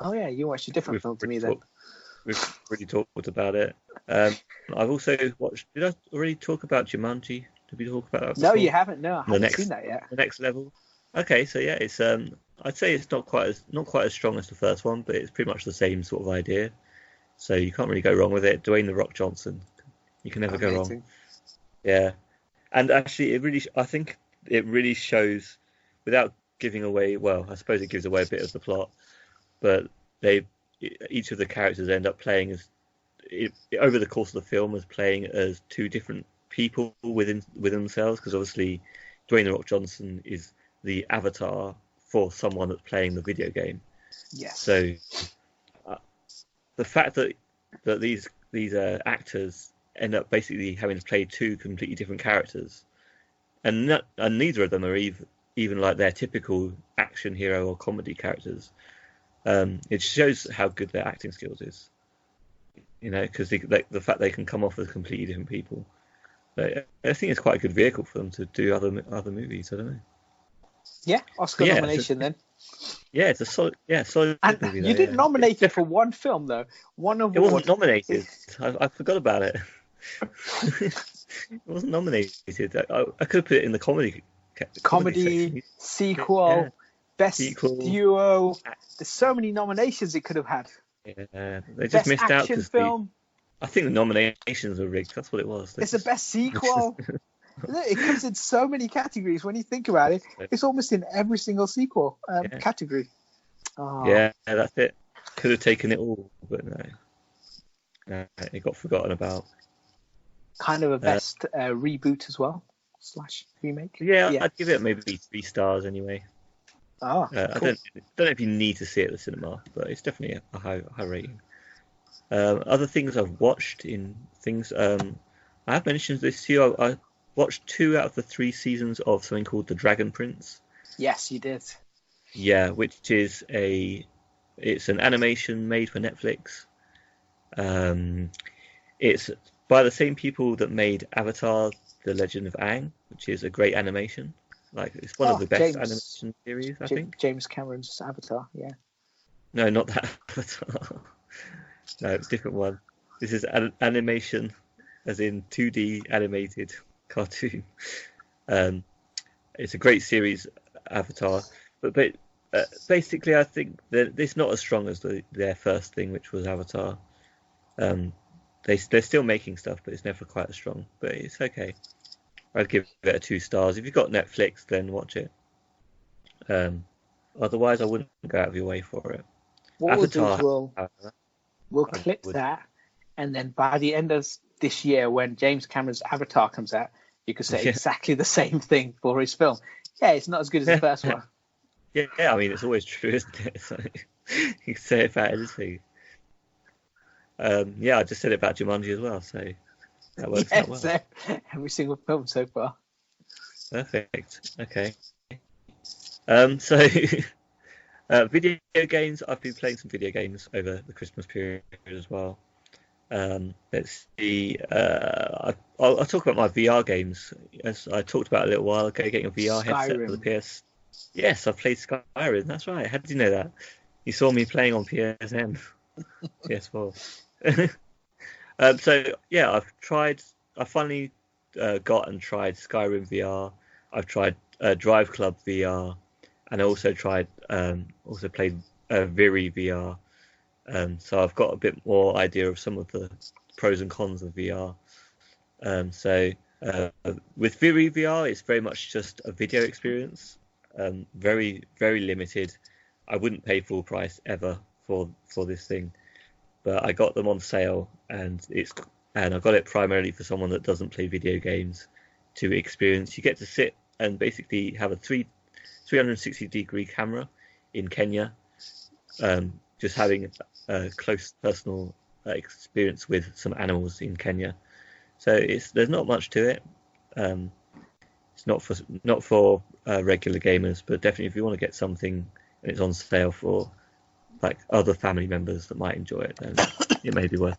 S2: Oh yeah, you watched a different film to me then.
S1: We've already talked about it. I've also watched. Did I already talk about Jumanji? Did we talk about that before?
S2: No, you haven't. No, I haven't seen that yet.
S1: The next level. Okay, so yeah, it's I'd say it's not quite as strong as the first one, but it's pretty much the same sort of idea. So you can't really go wrong with it. Dwayne "The Rock" Johnson, you can never go wrong. Yeah, and actually, I think it really shows, without giving away. Well, I suppose it gives away a bit of the plot, but each of the characters end up playing over the course of the film as playing as two different people within themselves, because obviously Dwayne "The Rock" Johnson is the avatar for someone that's playing the video game.
S2: Yes.
S1: So the fact that these actors end up basically having to play two completely different characters, and neither of them are even like their typical action hero or comedy characters. It shows how good their acting skills is. Because the fact they can come off as completely different people. I think it's quite a good vehicle for them to do other movies. I don't know.
S2: Yeah, Oscar nomination then.
S1: Yeah, it's a solid movie.
S2: You didn't nominate it for one film though. One award.
S1: It wasn't nominated. I forgot about it. It wasn't nominated. I could have put it in the comedy
S2: sequel, best duo. There's so many nominations it could have had.
S1: Yeah, they just missed out because I think the nominations are rigged. That's what it was.
S2: It's the best sequel. It comes in so many categories. When you think about it, it's almost in every single sequel category. Oh.
S1: Yeah, that's it. Could have taken it all, but no, it got forgotten about.
S2: Kind of a best reboot as well / remake.
S1: Yeah, I'd give it maybe 3 stars anyway.
S2: Oh, cool.
S1: I don't know if you need to see it at the cinema, but it's definitely a high rating. Other things I've watched in things, I have mentioned this to you. I watched 2 out of the 3 seasons of something called The Dragon Prince.
S2: Yes, you did.
S1: Yeah, which is it's an animation made for Netflix. It's by the same people that made Avatar: The Legend of Aang, which is a great animation. Like, it's one of the best animation series, I think.
S2: James Cameron's Avatar, yeah.
S1: No, not that Avatar. No, it's a different one. This is animation, as in 2D animated cartoon. It's a great series, Avatar. But basically, I think that it's not as strong as their first thing, which was Avatar. They're still making stuff, but it's never quite as strong. But it's okay. I'd give it a 2 stars. If you've got Netflix, then watch it. Otherwise, I wouldn't go out of your way for it.
S2: What Avatar, we'll clip that, and then by the end of this year, when James Cameron's Avatar comes out, you could say exactly the same thing for his film. Yeah, it's not as good as the first one.
S1: Yeah, I mean, it's always true, isn't it? So, you can say it about anything. I just said it about Jumanji as well, so that works out well.
S2: So every single film so far.
S1: Perfect. Okay. Video games. I've been playing some video games over the Christmas period as well. Let's see. I'll talk about my VR games, as I talked about a little while ago. Getting a VR headset for the Yes, I've played Skyrim. That's right. How did you know that? You saw me playing on PSN, PS4. So yeah, I've tried. I finally got and tried Skyrim VR. I've tried Drive Club VR, and I also also played Viri VR. So I've got a bit more idea of some of the pros and cons of VR. So with Viri VR, it's very much just a video experience, very very limited. I wouldn't pay full price ever for this thing, but I got them on sale, and I got it primarily for someone that doesn't play video games to experience. You get to sit and basically have a 360-degree camera in Kenya, just having a close personal experience with some animals in Kenya. So there's not much to it. It's not for regular gamers, but definitely if you want to get something and it's on sale for like other family members that might enjoy it, then it may be worth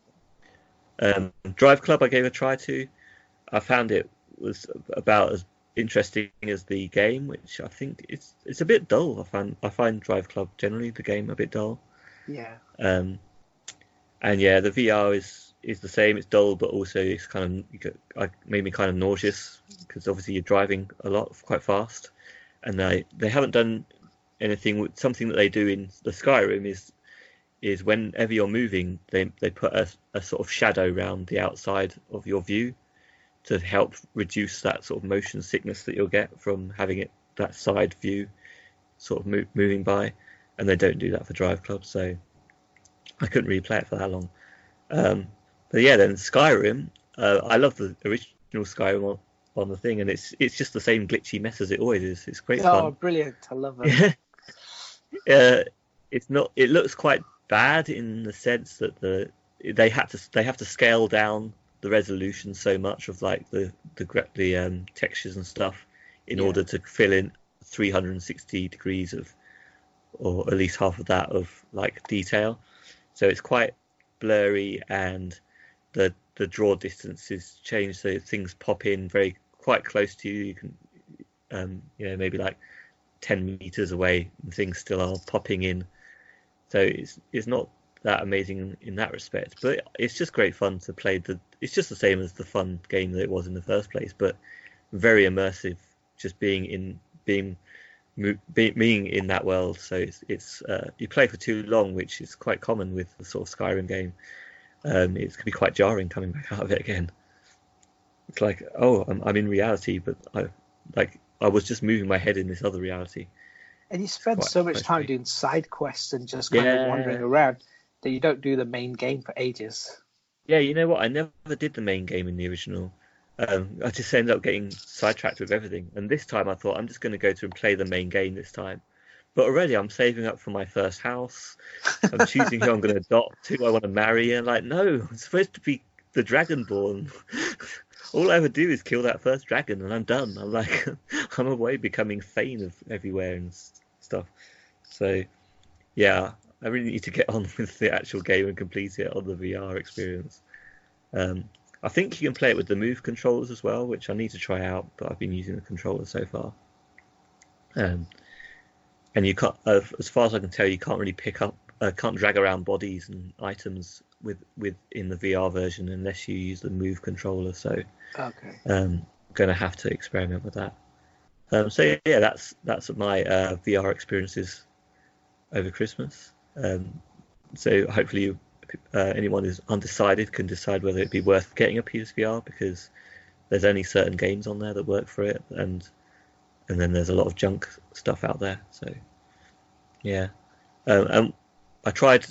S1: it. Drive Club I gave a try to. I found it was about as interesting as the game, which I think it's a bit dull. I find Drive Club generally the game a bit dull.
S2: Yeah.
S1: And yeah, the VR is the same. It's dull, but also it's made me kind of nauseous because obviously you're driving a lot, quite fast, and they haven't done anything with something that they do in the Skyrim is whenever you're moving, they put a sort of shadow around the outside of your view to help reduce that sort of motion sickness that you'll get from having that side view sort of moving by, and they don't do that for Drive Club, so I couldn't really play it for that long. But yeah, then Skyrim, I love the original Skyrim on the thing, and it's just the same glitchy mess as it always is. It's great fun.
S2: Oh, brilliant! I love it.
S1: It's not. It looks quite bad in the sense that they have to scale down the resolution so much of like the textures and stuff in order to fill in 360 degrees of, or at least half of that of like detail. So it's quite blurry, and the draw distance is changed so things pop in quite close to you. You can maybe like 10 meters away and things still are popping in. So it's not that amazing in that respect, but it's just great fun to play. It's just the same as the fun game that it was in the first place, but very immersive, just being in that world. So it's you play for too long, which is quite common with the sort of Skyrim game. It can be quite jarring coming back out of it again. It's like, oh, I'm in reality, but I was just moving my head in this other reality.
S2: And you spend so much time doing side quests and just kind of wandering around that you don't do the main game for ages.
S1: Yeah, you know what? I never did the main game in the original. I just ended up getting sidetracked with everything. And this time I thought I'm just going to go through and play the main game this time. But already I'm saving up for my first house. I'm choosing who I'm going to adopt, who I want to marry. And like, no, I'm supposed to be the Dragonborn. All I ever do is kill that first dragon and I'm done. I'm like, I'm away becoming Thane of everywhere and stuff. So, yeah, I really need to get on with the actual game and complete it on the VR experience. I think you can play it with the Move controllers as well, which I need to try out, but I've been using the controller so far. And you can't, as far as I can tell, you can't really can't drag around bodies and items in the VR version unless you use the Move controller. So,
S2: okay,
S1: I'm gonna have to experiment with that. So yeah, that's my VR experiences over Christmas. So hopefully anyone who's undecided can decide whether it'd be worth getting a PSVR, because there's only certain games on there that work for it, and then there's a lot of junk stuff out there. So yeah, I tried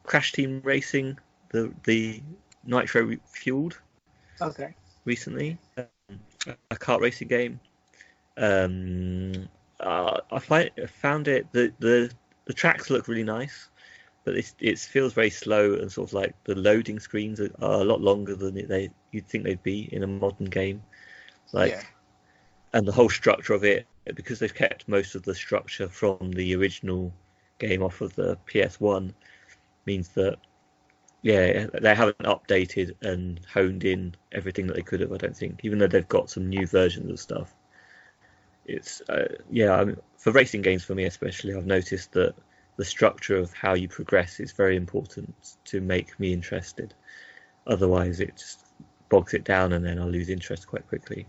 S1: Crash Team Racing, the nitro fueled, recently, a kart racing game. I found it the tracks look really nice, but it feels very slow, and sort of like the loading screens are a lot longer than you'd think they'd be in a modern game. And the whole structure of it, because they've kept most of the structure from the original game off of the PS1, means that they haven't updated and honed in everything that they could have, I don't think, even though they've got some new versions of stuff. it's for racing games for me especially, I've noticed that the structure of how you progress is very important to make me interested. Otherwise, it just bogs it down, and then I'll lose interest quite quickly.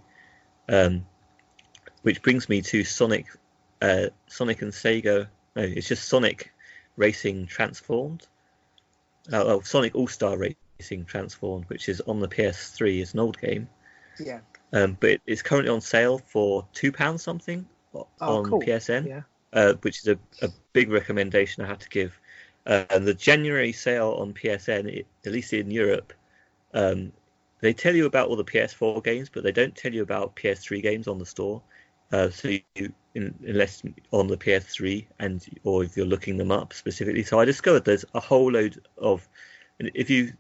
S1: Which brings me to Sonic and Sega. No, it's just Sonic Racing Transformed. Sonic All-Star Racing Transformed, which is on the PS3. It's an old game.
S2: Yeah.
S1: But it's currently on sale for £2 something on
S2: cool.
S1: PSN.
S2: Yeah.
S1: Which is a big recommendation I have to give. The January sale on PSN, at least in Europe, they tell you about all the PS4 games, but they don't tell you about PS3 games on the store. Unless on the PS3 or if you're looking them up specifically. So I discovered there's a whole load of, if you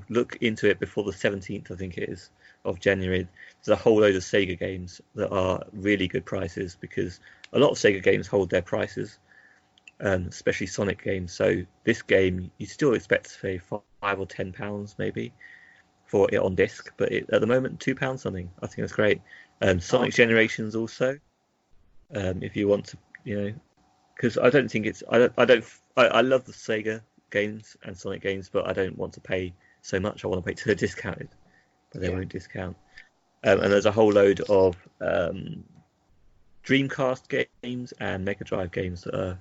S1: look into it before the 17th, I think it is, of January, there's a whole load of Sega games that are really good prices, because a lot of Sega games hold their prices, especially Sonic games. So this game, you still expect to pay £5 or £10 maybe for it on disc, but at the moment £2 something. I think that's great. Sonic Generations also, if you want to, because I don't think it's I love the Sega games and Sonic games, but I don't want to pay so much. I want to pay till they're discounted, but they won't discount. And there's a whole load of Dreamcast games and Mega Drive games that are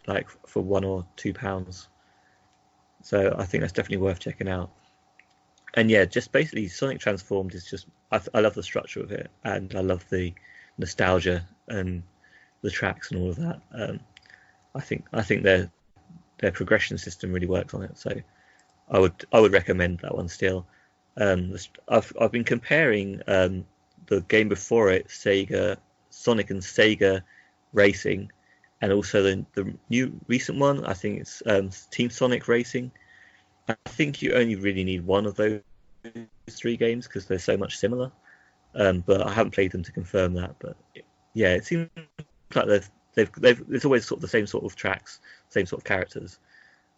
S1: like for £1 or £2. So I think that's definitely worth checking out. And yeah, just basically Sonic Transformed is just, I love the structure of it, and I love the nostalgia and the tracks and all of that. I think their progression system really works on it, so I would recommend that one still. I've been comparing the game before it, Sonic and Sega Racing, and also the new recent one. I think it's Team Sonic Racing. I think you only really need one of those three games because they're so much similar. But I haven't played them to confirm that. But yeah, it seems like it's always sort of the same sort of tracks, same sort of characters.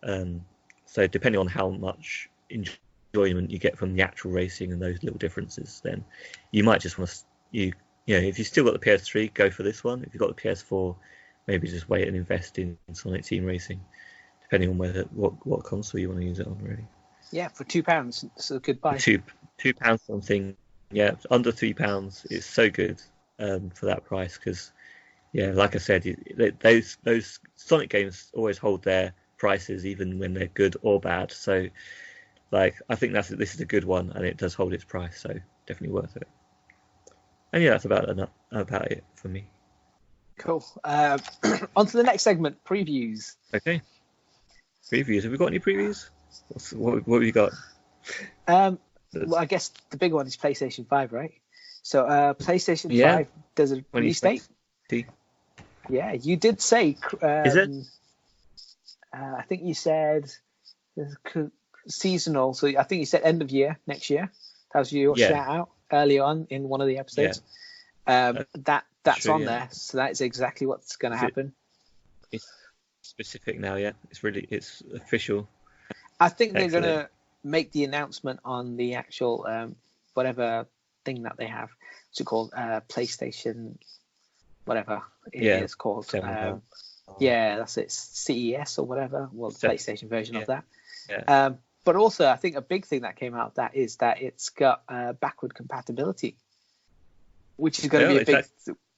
S1: So depending on how much enjoyment you get from the actual racing and those little differences, then you might just want to if you've still got the PS3, go for this one. If you've got the PS4, maybe just wait and invest in Sonic Team Racing, depending on what console you want to use it on, really.
S2: Yeah, for £2, it's a good buy.
S1: £2 something, yeah, under £3. It's so good for that price, because yeah, like I said, those Sonic games always hold their prices even when they're good or bad. So like, I think this is a good one, and it does hold its price, so definitely worth it. And yeah, that's about it for me.
S2: Cool. On to the next segment, previews.
S1: Okay. Previews. Have we got any previews? What have you got?
S2: Well, I guess the big one is PlayStation 5, right? So PlayStation 5 does a release date. Yeah, you did say.
S1: Is it?
S2: I think you said seasonal. So I think you said end of year next year. That was your shout out early on in one of the episodes. Yeah. That's true, on there. So that is exactly what's going to happen.
S1: It's specific now, yeah. It's official.
S2: I think they're going to make the announcement on the actual whatever thing that they have. What's it called? PlayStation, whatever it is called. Yeah, that's it. CES or whatever. Well, the PlayStation version of that. Yeah. But also, I think a big thing that came out of that is that it's got backward compatibility, which is going to be a big.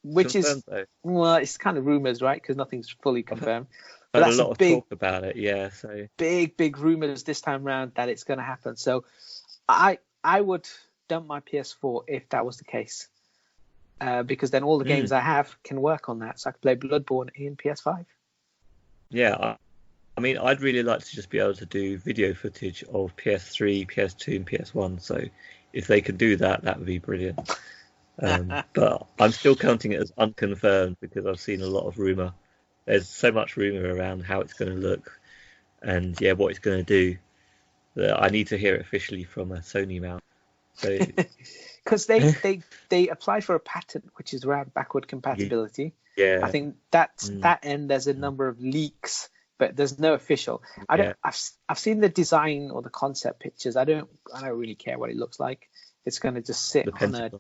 S2: Which is well, it's kind of rumors, right? Because nothing's fully confirmed. But
S1: that's a lot of talk about it, yeah. So
S2: big rumors this time around that it's going to happen. So I would dump my PS4 if that was the case, because then all the games I have can work on that. So I can play Bloodborne in PS5.
S1: Yeah, I mean, I'd really like to just be able to do video footage of PS3, PS2, and PS1. So if they could do that, that would be brilliant. But I'm still counting it as unconfirmed because I've seen a lot of rumor. There's so much rumor around how it's going to look and what it's going to do that I need to hear it officially from a Sony mouth. So
S2: because they applied for a patent which is around backward compatibility.
S1: Yeah,
S2: I think that's that, and there's a number of leaks, but there's no official. I've seen the design or the concept pictures. I don't really care what it looks like. It's going to just sit on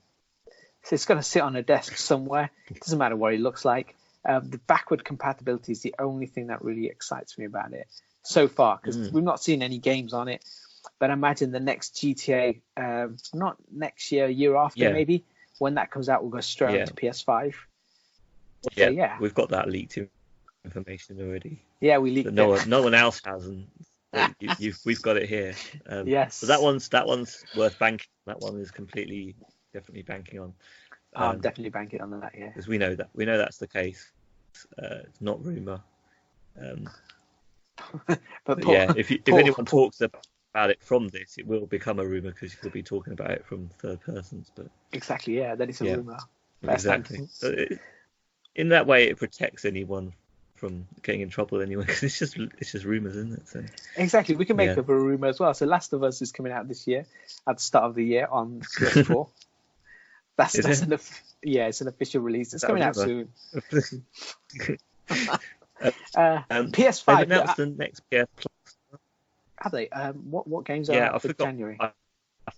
S2: So it's going to sit on a desk somewhere. It doesn't matter what it looks like. The backward compatibility is the only thing that really excites me about it so far, because we've not seen any games on it. But I imagine the next GTA, not next year after maybe, when that comes out, we'll go straight onto PS5. So,
S1: we've got that leaked information already.
S2: Yeah, we leaked it.
S1: No one else has, and we've got it here.
S2: Yes.
S1: So that one's worth banking. That one is definitely banking on.
S2: I'm definitely banking on that. Yeah.
S1: Because we know that's the case. It's not rumor.
S2: But
S1: if anyone talks about it from this, it will become a rumor because you'll be talking about it from third persons. But
S2: exactly, yeah, that is a rumor.
S1: Exactly. So in that way, it protects anyone from getting in trouble anyway, because it's just rumors, isn't it? So
S2: exactly, we can make up a rumor as well. So Last of Us is coming out this year at the start of the year on PS4. It's an official release. It's coming out soon. PS5.
S1: They've announced the next PS Plus.
S2: Have they? What games are out for January?
S1: I've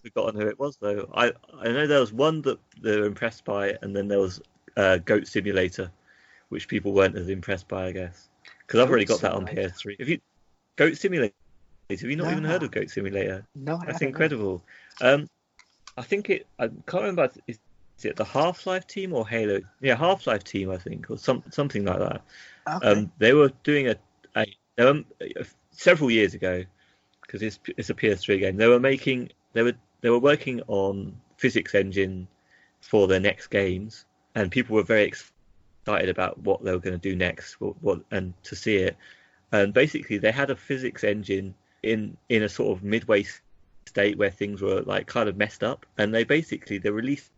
S1: forgotten who it was though. I know there was one that they were impressed by, and then there was Goat Simulator, which people weren't as impressed by, I guess, because I've already got that on PS3. Goat Simulator, have you not even heard of Goat Simulator?
S2: No,
S1: that's incredible. I think I can't remember. Is it the Half-Life team or Halo? Yeah, Half-Life team, I think, or something like that.
S2: Okay.
S1: They were doing several years ago, because it's a PS3 game. They were working on physics engine for their next games, and people were very excited about what they were going to do next, and to see it. And basically, they had a physics engine in a sort of midway state where things were like kind of messed up, and they released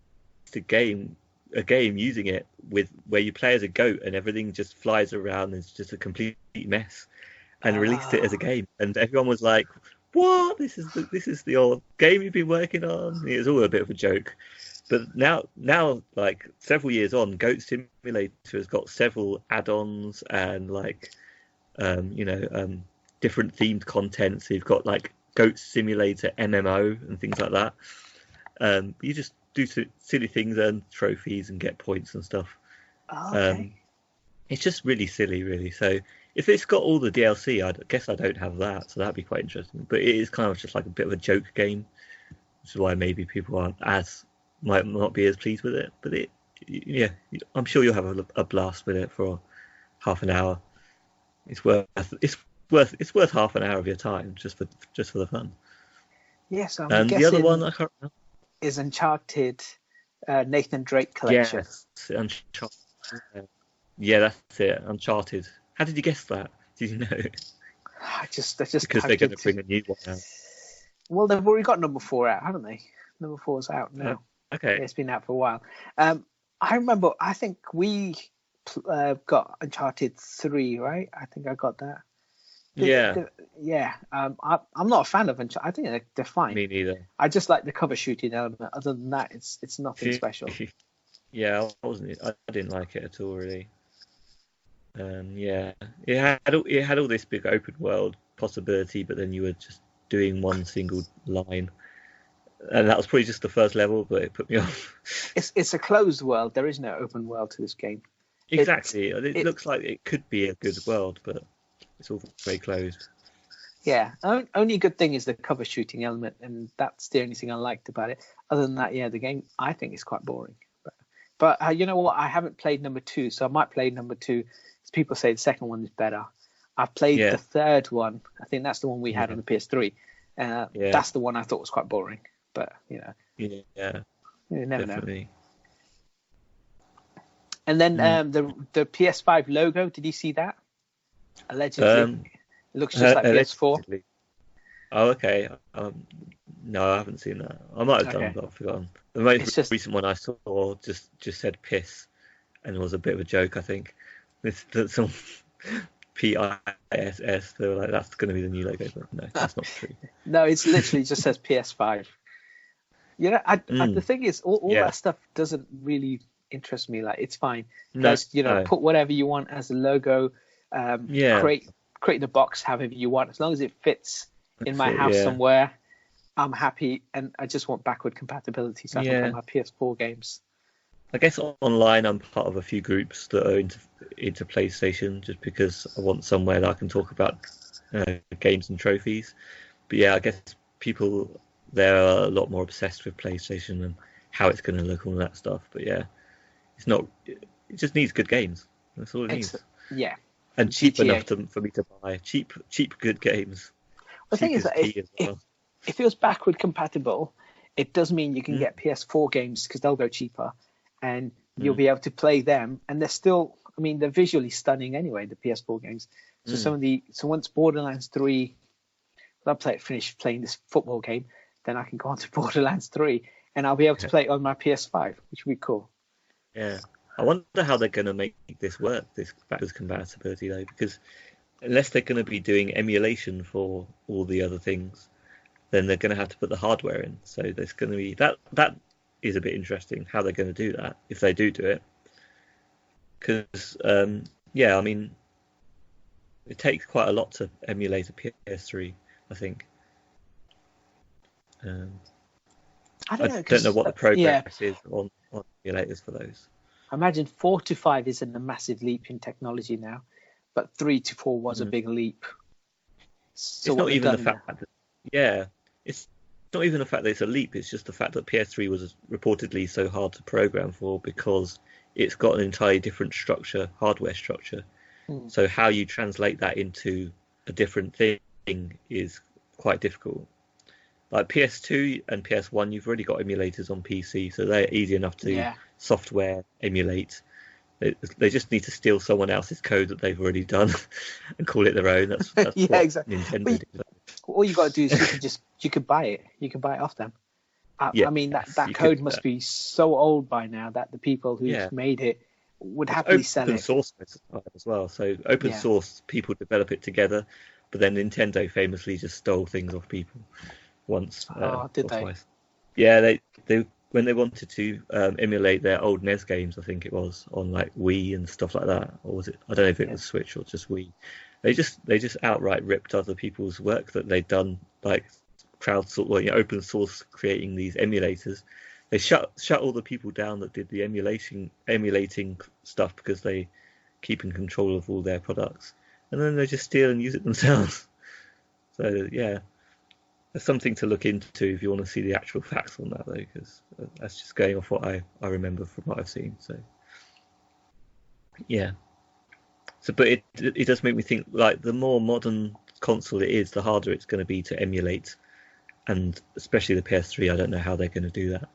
S1: a game using it where you play as a goat and everything just flies around and it's just a complete mess, and released it as a game, and everyone was like, what, this is the old game you've been working on? It was all a bit of a joke. But now like several years on, Goat Simulator has got several add-ons and different themed content. So you've got like Goat Simulator MMO and things like that. You just do silly things, earn trophies and get points and stuff.
S2: Okay.
S1: It's just really silly, really. So if it's got all the DLC, I guess I don't have that, so that'd be quite interesting. But it is kind of just like a bit of a joke game, which is why maybe people might not be as pleased with it. But I'm sure you'll have a blast with it for half an hour. It's worth half an hour of your time just for the fun.
S2: Yes,
S1: and the other one I can't remember
S2: is Uncharted, Nathan Drake collection.
S1: Yes, Uncharted. Yeah, that's it. Uncharted. How did you guess that? Did you know?
S2: I just
S1: because they're going to bring a new one out.
S2: Well, they've already got number 4 out, haven't they? Number 4's out now.
S1: Oh, okay.
S2: Yeah, it's been out for a while. I remember. I think we got Uncharted 3, right? I think I got that. I'm not a fan of Uncharted. I think they're fine.
S1: Me neither.
S2: I just like the cover shooting element. Other than that, it's nothing special.
S1: Yeah, I didn't like it at all, really. It had all this big open world possibility, but then you were just doing one single line, and that was probably just the first level, but it put me off.
S2: It's a closed world. There is no open world to this game.
S1: Exactly. It looks like it could be a good world, but it's all very closed.
S2: Yeah. Only good thing is the cover shooting element, and that's the only thing I liked about it. Other than that, the game I think is quite boring. But you know what? I haven't played number 2, so I might play number 2. People say the second one is better. I've played the third one. I think that's the one we had on the PS3. That's the one I thought was quite boring. But you never know. And then the PS5 logo. Did you see that? Allegedly, it looks just like PS4.
S1: Oh, okay. No, I haven't seen that. I might have done, but I've forgotten. The most recent one I saw just said piss, and it was a bit of a joke, I think. It's some PISS. They were like, that's going to be the new logo, but no, that's not true.
S2: No, it's literally just says PS5. The thing is, all that stuff doesn't really interest me. Like, it's fine. Guys, put whatever you want as a logo. Create the box however you want, as long as it fits in my house somewhere. I'm happy, and I just want backward compatibility so I can play my PS4 games.
S1: I guess online I'm part of a few groups that are into PlayStation, just because I want somewhere that I can talk about games and trophies. But yeah, I guess people there are a lot more obsessed with PlayStation and how it's going to look and all that stuff. But yeah, it's not. It just needs good games. That's all it needs.
S2: Yeah.
S1: And cheap
S2: GTA.
S1: enough for me to buy. Cheap, good games.
S2: The thing is that
S1: key
S2: if it was backward compatible, it does mean you can get PS4 games because they'll go cheaper, and you'll be able to play them. And they're still, I mean, they're visually stunning anyway, the PS4 games. So once Borderlands 3, I'll finish playing this football game, then I can go on to Borderlands 3, and I'll be able to play it on my PS5, which would be cool.
S1: Yeah. I wonder how they're going to make this work, this backwards compatibility, though, because unless they're going to be doing emulation for all the other things, then they're going to have to put the hardware in. So there's going to be that is a bit interesting how they're going to do that if they do it. Because I mean, it takes quite a lot to emulate a PS3, I think.
S2: I don't
S1: know what the progress is on emulators for those.
S2: I imagine 4 to 5 isn't a massive leap in technology now, but 3 to 4 was a big leap. So
S1: it's not even the fact that, it's not even the fact that it's a leap. It's just the fact that PS3 was reportedly so hard to program for because it's got an entirely different hardware structure. So how you translate that into a different thing is quite difficult. Like PS2 and PS1, you've already got emulators on PC, so they're easy enough to software emulate. They just need to steal someone else's code that they've already done and call it their own. That's
S2: yeah, exactly.
S1: Nintendo did.
S2: All you got to do is you could buy it. You can buy it off them. I mean, that code must be so old by now that the people who made it would happily sell it.
S1: Open source as well. So open source, people develop it together, but then Nintendo famously just stole things off people once or twice. Yeah, they when they wanted to emulate their old NES games, I think it was on like Wii and stuff like that, or was it? I don't know if it was Switch or just Wii. They just outright ripped other people's work that they'd done, like open source, creating these emulators. They shut all the people down that did the emulating stuff because they keep in control of all their products, and then they just steal and use it themselves. So yeah. There's something to look into if you want to see the actual facts on that, though, because that's just going off what I remember from what I've seen. So, yeah. So, but it does make me think, like, the more modern console it is, the harder it's going to be to emulate, and especially the PS3. I don't know how they're going to do that.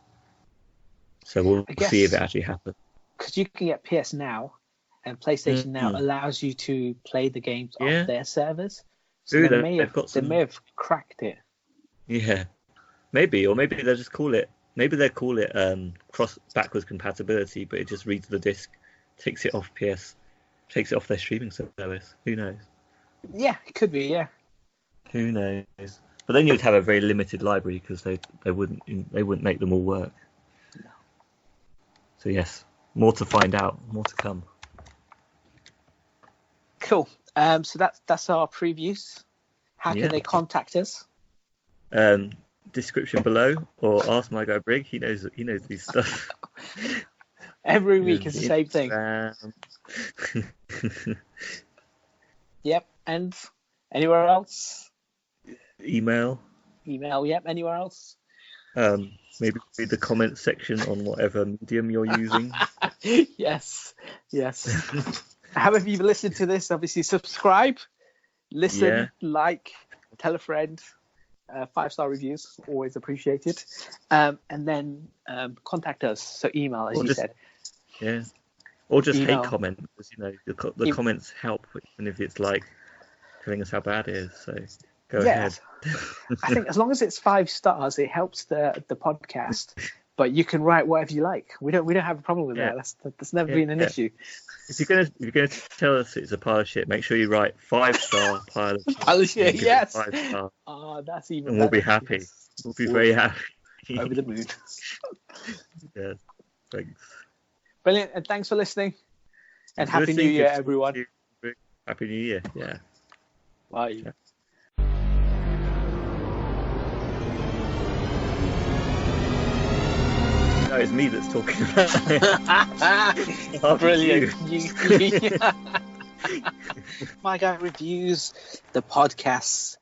S1: So we'll see if it actually happens.
S2: Because you can get PS Now, and PlayStation Now allows you to play the games off their servers. So they may have cracked it.
S1: Yeah, maybe they'll just call it. Maybe they'll call it backwards compatibility, but it just reads the disc, takes it off their streaming service. Who knows?
S2: Yeah, it could be. Yeah.
S1: Who knows? But then you'd have a very limited library because they wouldn't make them all work. No. So yes, more to find out, more to come.
S2: Cool. So that's our previews. How can they contact us?
S1: Description below, or ask my guy Brig. He knows these stuff.
S2: Every week is the same thing. Yep. And anywhere else?
S1: Email.
S2: Yep. Anywhere else?
S1: Maybe the comment section on whatever medium you're using.
S2: Yes. However you've listened to this, obviously subscribe, listen, like, tell a friend. 5-star reviews, always appreciated. And then contact us. So email, as you said.
S1: Yeah. Or just hate comment, because the comments help, even if it's like telling us how bad it is. So go ahead.
S2: I think as long as it's 5 stars, it helps the podcast. But you can write whatever you like. We don't have a problem with that. That's never been an issue.
S1: If you're gonna tell us it's a pile of shit, make sure you write 5-star pile of shit.
S2: Pile of shit, yes.
S1: 5 stars.
S2: Oh, that's even.
S1: And we'll be happy. We'll be very happy.
S2: Over the moon.
S1: Yeah. Thanks.
S2: Brilliant, and thanks for listening. And Happy New Year, everyone.
S1: Happy New Year. Yeah.
S2: Bye.
S1: Yeah. No, it's me that's talking about it.
S2: Brilliant. My guy reviews the podcasts